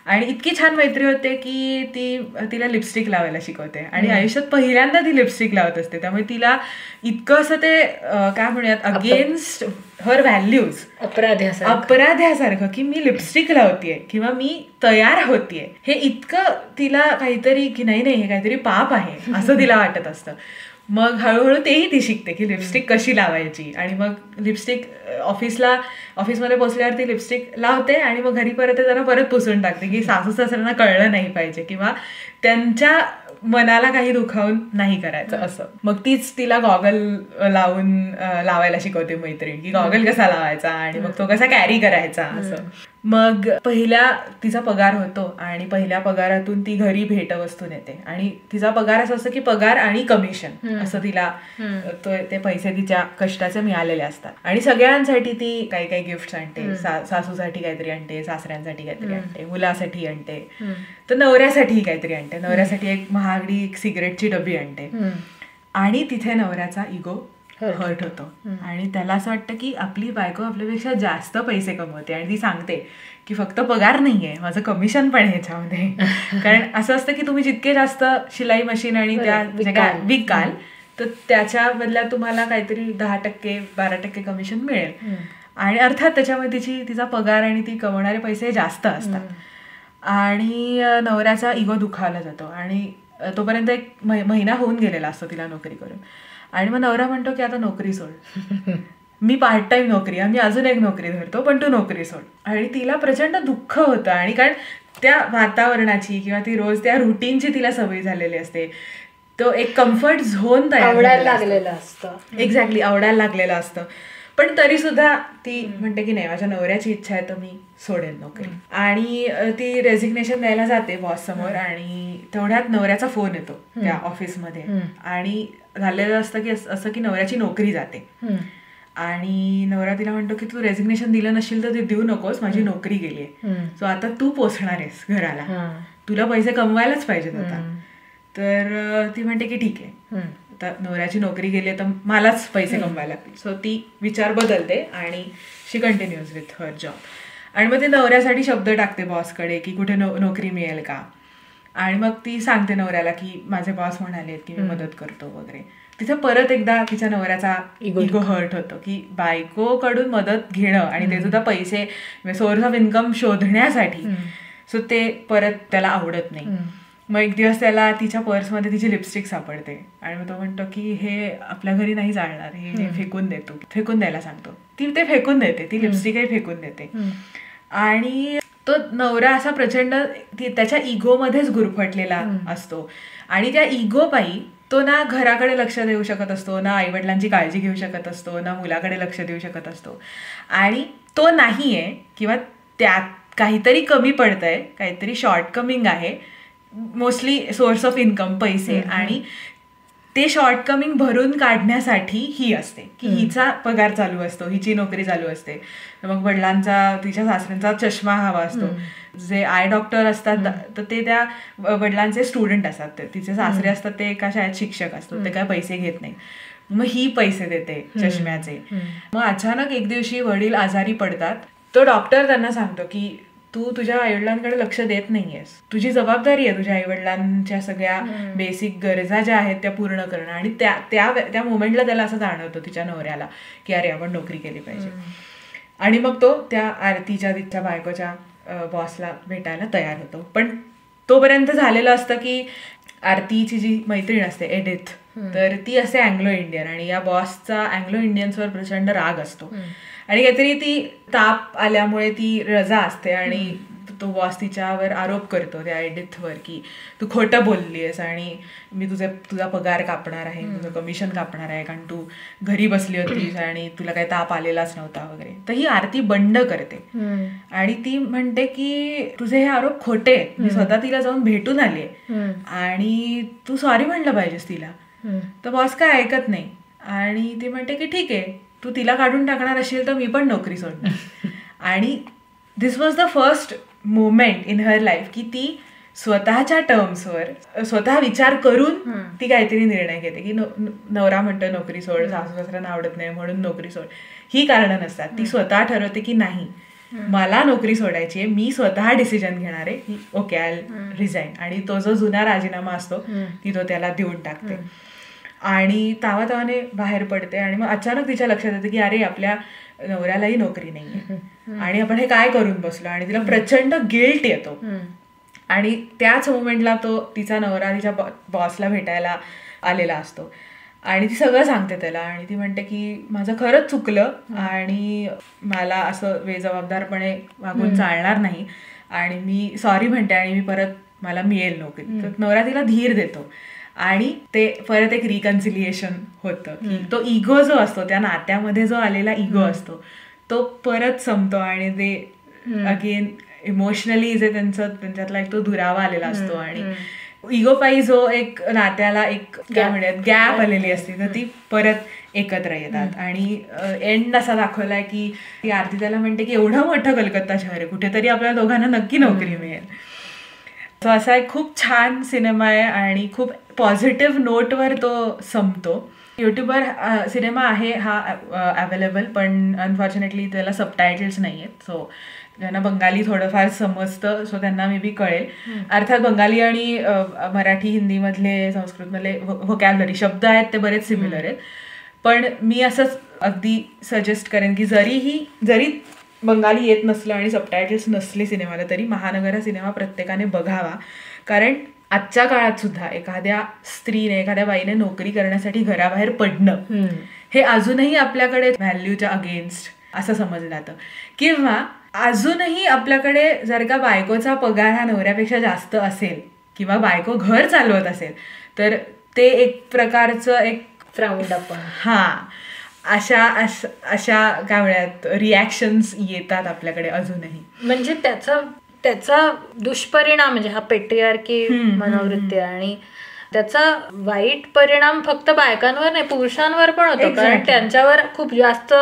आणि इतकी छान मैत्री होते की तिला लिपस्टिक लावायला शिकवते आणि आयुष्यात पहिल्यांदा ती लिपस्टिक लावत असते. त्यामुळे तिला इतकं असं ते काय म्हणूयात अगेन्स्ट हर व्हॅल्यूज, अपराध्यासारखं की मी लिपस्टिक लावतेय किंवा मी तयार होतीये, हे इतकं तिला काहीतरी की नाही हे काहीतरी पाप आहे असं तिला वाटत असतं. मग हळूहळू तेही ती शिकते की लिपस्टिक कशी लावायची. आणि मग लिपस्टिक ऑफिसमध्ये पोचल्यावर ती लिपस्टिक लावते आणि मग घरी परत येताना परत पुसून टाकते की सासू सासऱ्यांना कळलं नाही पाहिजे किंवा त्यांच्या मनाला काही दुखावून नाही करायचं असं. मग तीच तिला गॉगल लावायला शिकवते मैत्रीण, की गॉगल कसा लावायचा आणि मग तो कसा कॅरी करायचा असं. मग तिचा पगार होतो आणि पहिल्या पगारातून ती घरी भेटवस्तू नेते आणि तिचा पगार असं असतं की पगार आणि कमिशन असं तिला ते पैसे तिच्या कष्टाचे मिळालेले असतात. आणि सगळ्यांसाठी ती काही काही गिफ्ट आणते, सासूसाठी काहीतरी आणते, सासऱ्यांसाठी काहीतरी आणते, मुलासाठी आणते, तर नवऱ्यासाठी काहीतरी आणते, नवऱ्यासाठी एक महागडी एक सिगरेटची डबी आणते. आणि तिथे नवऱ्याचा इगो हर्ट होतो आणि त्याला असं वाटतं की आपली बायको आपल्यापेक्षा जास्त पैसे कमवते आणि ती सांगते की फक्त पगार नाहीये, माझं कमिशन पण ह्याच्यामध्ये. कारण असं असतं की तुम्ही जितके जास्त शिलाई मशीन आणि त्या विकाल तर त्याच्या बदल्यात तुम्हाला काहीतरी 10% 12% कमिशन मिळेल. आणि अर्थात त्याच्यामध्ये तिचा पगार आणि ती कमवणारे पैसे जास्त असतात. आणि नवऱ्याचा इगो दुखावला जातो आणि तोपर्यंत एक महिना होऊन गेलेला असतो तिला नोकरी करून. आणि मग नवरा म्हणतो की आता नोकरी सोड, मी पार्ट टाइम नोकरी, आम्ही अजून एक नोकरी धरतो पण तू नोकरी सोड. आणि तिला प्रचंड दुःख होतं आणि कारण त्या वातावरणाची किंवा ती रोज त्या रुटीनची तिला सवय झालेली असते, तो एक कम्फर्ट झोन आवडायला लागलेलं असतं. एक्झॅक्टली, आवडायला लागलेलं असतं. पण तरी सुद्धा ती म्हणते की नाही, माझ्या नवऱ्याची इच्छा आहे तर मी सोडेल नोकरी. आणि ती रेझिग्नेशन द्यायला जाते बॉस समोर आणि तेवढ्यात नवऱ्याचा फोन येतो त्या ऑफिसमध्ये आणि झालेलं असतं की असं की नवऱ्याची नोकरी जाते. आणि नवरा तिला म्हणतो की तू रेझिग्नेशन दिलं नशील तर ते देऊ नकोस, माझी नोकरी गेली आहे, सो आता तू पोचणार आहेस घराला, तुला पैसे कमवायलाच पाहिजेत आता. तर ती म्हणते की ठीक आहे, आता नवऱ्याची नोकरी गेली तर मलाच पैसे कमवायला लागतील. सो ती विचार बदलते आणि शी कंटिन्यूज विथ हर जॉब. आणि मग ती नवऱ्यासाठी शब्द टाकते बॉसकडे की कुठे नोकरी मिळेल का. आणि मग ती सांगते नवऱ्याला की माझे बॉस म्हणाले की मी मदत करतो वगैरे. तिथे परत एकदा तिच्या नवऱ्याचा इगो हर्ट होतो की बायकोकडून मदत घेणं आणि ते सुद्धा पैसे सोर्स ऑफ इन्कम शोधण्यासाठी, सो ते परत त्याला आवडत नाही. मग एक दिवस त्याला तिच्या पर्समध्ये तिची लिपस्टिक सापडते आणि मग तो म्हणतो की हे आपल्या घरी नाही चालणार, हे फेकून देतो, फेकून द्यायला सांगतो. ती ते फेकून देते, ती लिपस्टिकही फेकून देते. आणि तो नवरा असा प्रचंड त्याच्या इगोमध्येच गुरफटलेला असतो आणि त्या इगोपायी तो ना घराकडे लक्ष देऊ शकत असतो, ना आईवडिलांची काळजी घेऊ शकत असतो, ना मुलाकडे लक्ष देऊ शकत असतो. आणि तो नाहीये किंवा त्यात काहीतरी कमी पडतंय, काहीतरी शॉर्टकमिंग आहे, मोस्टली सोर्स ऑफ इन्कम पैसे, आणि ते शॉर्टकमिंग भरून काढण्यासाठी ही असते की हिचा पगार चालू असतो, हिची नोकरी चालू असते. मग वडिलांचा, तिच्या सासऱ्यांचा चष्मा हवा असतो. जे आय डॉक्टर असतात तर ते त्या वडिलांचे स्टुडंट असतात, तिचे सासरे असतात ते एका शाळेत शिक्षक असतात, ते काय पैसे घेत नाही. मग ही पैसे देते चष्म्याचे. मग अचानक एक दिवशी वडील आजारी पडतात. तो डॉक्टर त्यांना सांगतो की तू तुझ्या आईवडिलांकडे लक्ष देत नाहीयेस, तुझी जबाबदारी आहे तुझ्या आईवडिलांच्या सगळ्या बेसिक गरजा ज्या आहेत त्या पूर्ण करणं. आणि त्या मोमेंटला त्याला असं जाणवतं तिच्या नवऱ्याला की अरे आपण नोकरी केली पाहिजे. आणि मग तो त्या आरतीच्या तिच्या बायकोच्या बॉसला भेटायला तयार होतो. पण तोपर्यंत झालेलं असतं की आरतीची जी मैत्रीण असते एडिथ, तर ती असते अँग्लो इंडियन आणि या बॉसचा अँग्लो इंडियन्सवर प्रचंड राग असतो. आणि काहीतरी ती ताप आल्यामुळे ती रजा असते आणि तो बॉस तिच्यावर आरोप करतो त्या एडिथवर की तू खोटं बोललीस आणि मी तुझा पगार कापणार आहे, तुझं कमिशन कापणार आहे, कारण तू घरी बसली होतीस आणि तुला काही ताप आलेलाच नव्हता वगैरे. तर ही आरती बंड करते आणि ती म्हणते की तुझे हे आरोप खोटे, मी स्वतः तिला जाऊन भेटून आले आणि तू सॉरी म्हणलं पाहिजेस तिला. तर बॉस काय ऐकत नाही आणि ती म्हणते की ठीक आहे, तू तिला काढून टाकणार असेल तर मी पण नोकरी सोडणार. आणि this was the first moment in her life की ती स्वतःच्या टर्म्सवर स्वतः विचार करून ती काहीतरी निर्णय घेते की नवरा म्हणतो नोकरी सोड, सासू सासऱ्यांना आवडत नाही म्हणून नोकरी सोड, ही कारणं नसतात. ती स्वतः ठरवते की नाही मला नोकरी सोडायची आहे, मी स्वतः डिसिजन घेणार आहे की ओके आय रिझाईन. आणि तो जो जुना राजीनामा असतो ती तो त्याला देऊन टाकते आणि तावातावाने बाहेर पडते. आणि मग अचानक तिच्या लक्षात येते की अरे आपल्या नवऱ्यालाही नोकरी नाहीये आणि आपण हे काय करून बसलो. आणि तिला प्रचंड गिल्ट येतो. आणि त्याच मोमेंटला तो तिचा नवरा तिच्या बॉसला भेटायला आलेला असतो आणि ती सगळं सांगते त्याला. आणि ती म्हणते की माझं खरंच चुकलं आणि मला असं बेजबाबदारपणे वागून चालणार नाही आणि मी सॉरी म्हणते आणि मी परत मला मिळेल नोकरी. तर नवरा तिला धीर देतो आणि ते परत एक रिकन्सिलिएशन होतं की तो इगो जो असतो त्या नात्यामध्ये जो आलेला इगो असतो तो परत संपतो आणि ते अगेन इमोशनली जे त्यांच्यातला एक तो दुरावा आलेला असतो आणि इगो पायी जो एक नात्याला एक काय म्हणतात गॅप आलेली असते तर ती परत एकत्र येतात. आणि एंड असा दाखवलाय की ती आरती त्याला म्हणते की एवढं मोठं कलकत्ता शहर आहे, कुठेतरी आपल्या दोघांना नक्की नोकरी मिळेल. तो असा एक खूप छान सिनेमा आहे आणि खूप पॉझिटिव्ह नोटवर तो संपतो. युट्यूबवर सिनेमा आहे हा अवेलेबल, पण अनफॉर्च्युनेटली त्याला सबटायटल्स नाही आहेत. सो ज्यांना बंगाली थोडंफार समजतं सो त्यांना मे बी कळेल. अर्थात बंगाली आणि मराठी हिंदीमधले संस्कृतमधले व्होकॅब्युलरी शब्द आहेत ते बरेच सिमिलर आहेत. पण मी असंच अगदी सजेस्ट करेन की जरी बंगाली येत नसलं आणि सबटायटल्स नसले सिनेमाला तरी महानगर हा सिनेमा प्रत्येकाने बघावा. कारण आजच्या काळात सुद्धा एखाद्या स्त्रीने एखाद्या बाईने नोकरी करण्यासाठी घराबाहेर पडणं हे अजूनही आपल्याकडे व्हॅल्यूच्या अगेन्स्ट असं समजलं जातं. किंवा अजूनही आपल्याकडे जर का बायकोचा पगार हा नवऱ्यापेक्षा जास्त असेल किंवा बायको घर चालवत असेल तर ते एक प्रकारचं एक फ्राउंड आपण अशा काय म्हणतात रिॲक्शन्स येतात आपल्याकडे अजूनही. म्हणजे त्याचा दुष्परिणाम म्हणजे हा पेट्रियार्की मनोवृत्ती आणि त्याचा वाईट परिणाम फक्त बायकांवर नाही पुरुषांवर पण होतो. कारण त्यांच्यावर खूप जास्त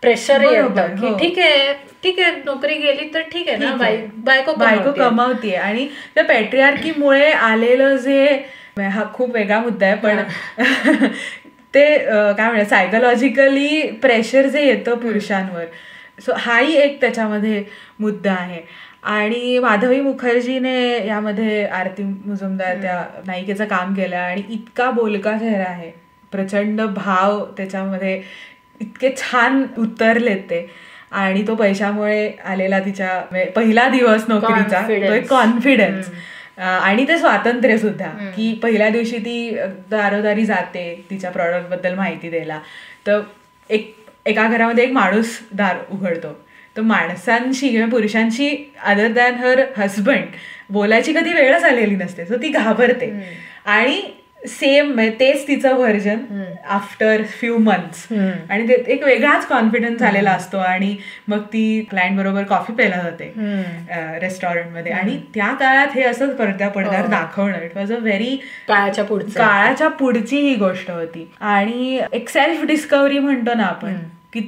प्रेशर येतं की ठीक आहे नोकरी गेली तर ठीक आहे ना, बायको कमावतीये. आणि त्या पेट्रियार्कीमुळे आलेलं जे हा खूप वेगळा मुद्दा आहे पण ते काय म्हणतात सायकोलॉजिकली प्रेशर जे येतं पुरुषांवर, सो हाही एक त्याच्यामध्ये मुद्दा आहे. आणि माधवी मुखर्जीने यामध्ये आरती मुजुमदार त्या नायिकेचं काम केलं आणि इतका बोलका चेहरा आहे, प्रचंड भाव त्याच्यामध्ये इतके छान उतरलेत ते. आणि तो पैशामुळे आलेला तिच्या पहिला दिवस नोकरीचा तो एक कॉन्फिडन्स आणि ते स्वातंत्र्य सुद्धा की पहिल्या दिवशी ती दारोदारी जाते तिच्या प्रॉडक्ट बद्दल माहिती द्यायला, तर एका घरामध्ये एक माणूस दार उघडतो, तर माणसांशी किंवा पुरुषांशी अदर दॅन हर हजबंड बोलायची कधी वेळच आलेली नसते. सो ती घाबरते आणि सेम तेच तिचं व्हर्जन आफ्टर फ्यू मंथ्स आणि एक वेगळाच कॉन्फिडन्स आलेला असतो. आणि मग ती क्लायंट बरोबर कॉफी प्यायला जाते रेस्टॉरंटमध्ये आणि त्या काळात हे असं पडद्या पडद्यावर दाखवणं इट वॉज अ व्हेरी काळाच्या पुढची ही गोष्ट होती. आणि एक सेल्फ डिस्कव्हरी म्हणतो ना आपण की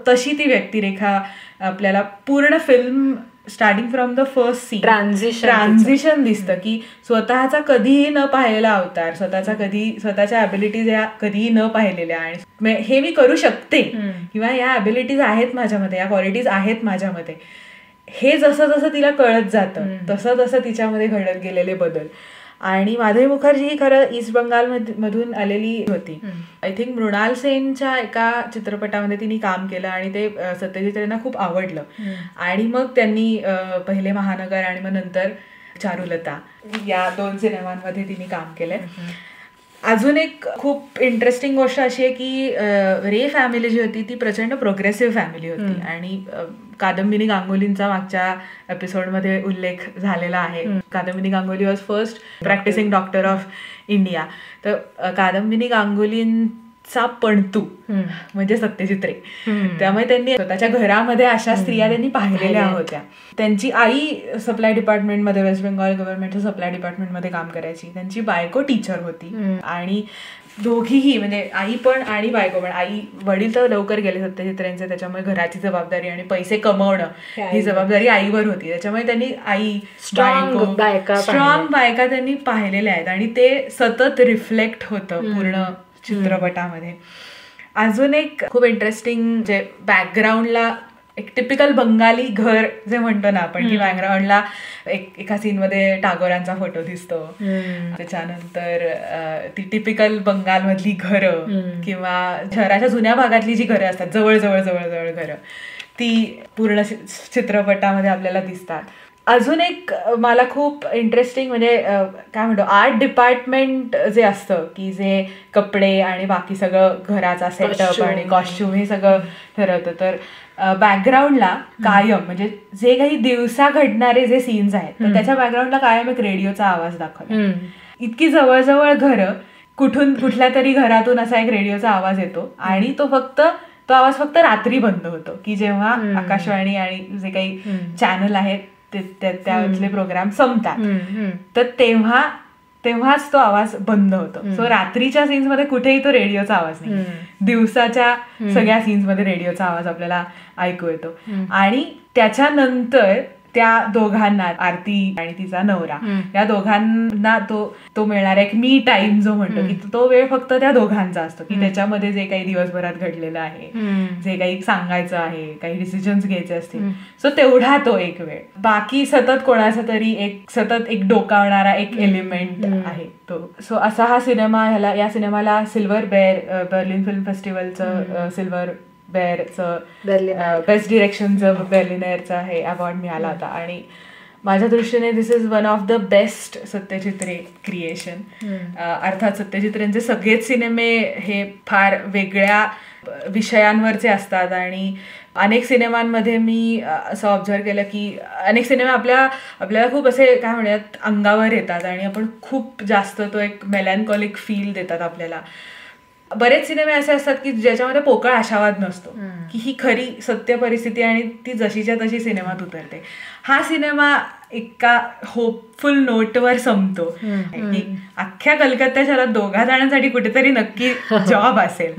तशी ती व्यक्तिरेखा आपल्याला पूर्ण film starting from the first scene transition दिसतं की स्वतःचा कधीही न पाहिलेला अवतार, स्वतःच्या ॲबिलिटीज या कधीही न पाहिलेल्या, आणि हे मी करू शकते किंवा या ॲबिलिटीज आहेत माझ्यामध्ये, या क्वालिटीज आहेत माझ्यामध्ये, हे जसं जसं तिला कळत जातं तसं तसं तिच्यामध्ये घडत गेलेले बदल. आणि माधवी मुखर्जी ही खरं ईस्ट बंगाल मधून आलेली होती. आय थिंक मृणाल सेनच्या एका चित्रपटामध्ये तिने काम केलं आणि ते सत्यजित रेंना खूप आवडलं, आणि मग त्यांनी पहिले महानगर आणि मग नंतर चारुलता या 2 सिनेमांमध्ये तिने काम केलंय. अजून एक खूप इंटरेस्टिंग गोष्ट अशी आहे की रे फॅमिली जी होती ती प्रचंड प्रोग्रेसिव्ह फॅमिली होती, आणि कादंबिनी गांगुलींचा मागच्या एपिसोडमध्ये उल्लेख झालेला आहे. Kadambini Ganguly was first practising doctor of India. तर कादंबिनी गांगुलींचा पणतू म्हणजे सत्यजित रे, त्यामुळे त्यांनी स्वतःच्या घरामध्ये अशा स्त्रिया त्यांनी पाहिलेल्या होत्या. त्यांची आई सप्लाय डिपार्टमेंटमध्ये, वेस्ट बेंगॉल गव्हर्नमेंटच्या सप्लाय डिपार्टमेंटमध्ये काम करायची. त्यांची बायको टीचर होती, आणि दोघीही म्हणजे आई पण आणि बायको पण, वडील तर लवकर गेले सत्यजित रेंचे, त्याच्यामुळे घराची जबाबदारी आणि पैसे कमवणं ही जबाबदारी आईवर होती. त्याच्यामुळे त्यांनी स्ट्रॉंग बायका त्यांनी पाहिलेल्या आहेत, आणि ते सतत रिफ्लेक्ट होतं पूर्ण चित्रपटामध्ये. अजून एक खूप इंटरेस्टिंग जे बॅकग्राऊंडला एक टिपिकल बंगाली घर जे म्हणतो ना आपण, की बॅकग्राऊंडला एका सीनमध्ये टागोरांचा फोटो दिसतो, त्याच्यानंतर ती टिपिकल बंगालमधली घरं किंवा शहराच्या जुन्या भागातली जी घरं असतात, जवळ घरं, ती पूर्ण चित्रपटामध्ये आपल्याला दिसतात. अजून एक मला खूप इंटरेस्टिंग म्हणजे काय म्हणतो, आर्ट डिपार्टमेंट जे असतं की जे कपडे आणि बाकी सगळं घराचा सेटअप आणि कॉस्ट्युम हे सगळं ठरवतं, तर बॅकग्राऊंडला कायम म्हणजे जे काही दिवसा घडणारे जे सीन्स आहेत तर त्याच्या बॅकग्राऊंडला कायम एक रेडिओचा आवाज दाखवला. इतकी जवळजवळ घरं, कुठल्या तरी घरातून असा एक रेडिओचा आवाज येतो, आणि तो आवाज फक्त रात्री बंद होतो, की जेव्हा आकाशवाणी आणि जे काही चॅनल आहेत त्यातले प्रोग्राम संपतात, तर तेव्हाच तो आवाज बंद होतो. सो रात्रीच्या सीन्स मध्ये कुठेही तो रेडिओचा आवाज नाही, दिवसाच्या सगळ्या सीन्स मध्ये रेडिओचा आवाज आपल्याला ऐकू येतो. आणि त्याच्यानंतर त्या दोघांना, आरती आणि तिचा नवरा, या दोघांना तो मिळणारा एक मी टाइम जो म्हणतो की तो वेळ फक्त त्या दोघांचा असतो, की त्याच्यामध्ये जे काही दिवसभरात घडलेलं आहे, जे काही सांगायचं आहे, काही डिसिजन्स घ्यायचे असतील, सो तेवढा तो एक वेळ. बाकी सतत कोणाचा तरी एक डोकावणारा एक एलिमेंट आहे तो. सो असा हा सिनेमा, या सिनेमाला सिल्वर बेअर, बर्लिन फिल्म फेस्टिवलचं सिल्वर बेअरचं बेस्ट डिरेक्शनचं बर्लिनेअरचा हे अवॉर्ड मिळाला होता. आणि माझ्या दृष्टीने this is one of the best Satyajit Ray creation. अर्थात सत्यजित रेंचे सगळेच सिनेमे हे फार वेगळ्या विषयांवरचे असतात, आणि अनेक सिनेमांमध्ये मी असं ऑब्झर्व केलं की अनेक सिनेमे आपल्याला खूप असे काय म्हणूयात अंगावर येतात, आणि आपण खूप जास्त तो एक मेलॅन्कॉलिक फील देतात आपल्याला. बरेच सिनेमे असे असतात की ज्याच्यामध्ये पोकळ आशावाद नसतो, की ही खरी सत्य परिस्थिती आणि ती जशीच्या तशी सिनेमात उतरते. हा सिनेमा एका होपफुल नोटवर संपतो की अख्ख्या कलकत्ता शहरात 2 जणांसाठी कुठेतरी नक्की जॉब असेल.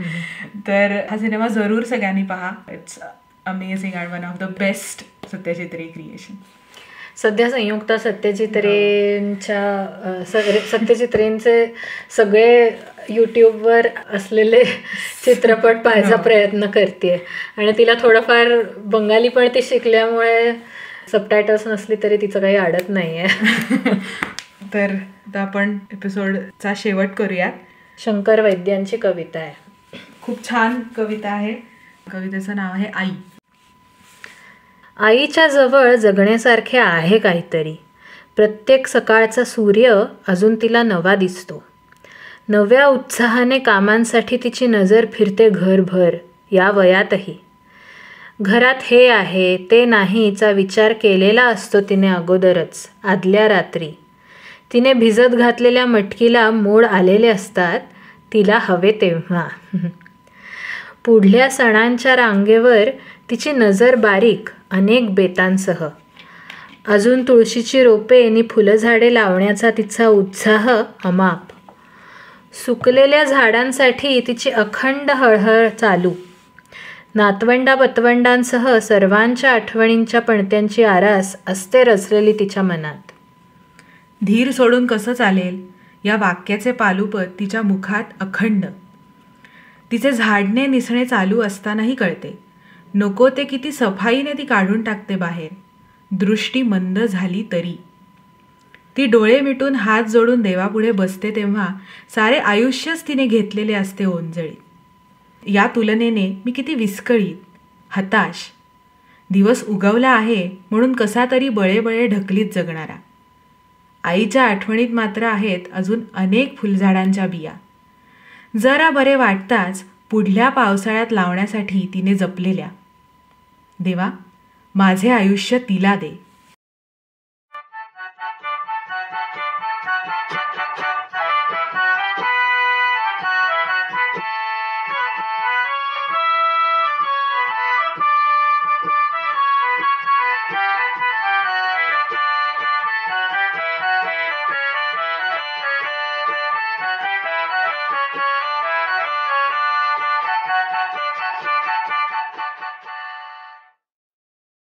तर हा सिनेमा जरूर सगळ्यांनी पहा. It's amazing and one of the best Satyajit Ray creation. सध्या संयुक्ता सत्यजित रेंचे सगळे यूट्यूबवर असलेले चित्रपट पाहायचा प्रयत्न करते, आणि तिला थोडंफार बंगाली पण ती शिकल्यामुळे सबटायटल्स नसली तरी तिचं काही अडत नाहीये. तर आता आपण एपिसोडचा शेवट करूयात. शंकर वैद्यांची कविता आहे, खूप छान कविता आहे. कवितेचं नाव आहे आई. आईच्या जवळ जगण्यासारखे आहे काहीतरी. प्रत्येक सकाळचा सूर्य अजून तिला नवा दिसतो. नव्या उत्साहाने कामांसाठी तिची नजर फिरते घरभर, या वयातही. घरात हे आहे ते नाहीचा विचार केलेला असतो तिने अगोदरच, आदल्या रात्री. तिने भिजत घातलेल्या मटकीला मोड आलेले असतात, तिला हवे तेव्हा. पुढल्या सणांच्या रांगेवर तिची नजर बारीक, अनेक बेतांसह. अजून तुळशीची रोपे आणि फुलझाडे लावण्याचा तिचा उत्साह अमाप. सुकलेल्या झाडांसाठी तिची अखंड हळहळ चालू. नातवंडा पतवंडांसह सर्वांच्या आठवणींच्या पणत्यांची आरास असते रचलेली तिच्या मनात. धीर सोडून कसं चालेल या वाक्याचे पालुपद तिच्या मुखात अखंड. तिचे झाडणे निसणे चालू असतानाही कळते, नको ते किती सफाईने ती काढून टाकते बाहेर, दृष्टी मंद झाली तरी. ती डोळे मिटून हात जोडून देवापुढे बसते तेव्हा सारे आयुष्यच तिने घेतलेले असते ओंजळीत. या तुलनेने मी किती विस्कळीत, हताश. दिवस उगवला आहे म्हणून कसा तरी बळेबळे ढकलीत जगणारा. आईच्या आठवणीत मात्र आहेत अजून अनेक फुलझाडांच्या बिया, जरा बरे वाटताच पुढल्या पावसाळ्यात लावण्यासाठी तिने जपलेल्या. देवा, माझे आयुष्य तिला दे.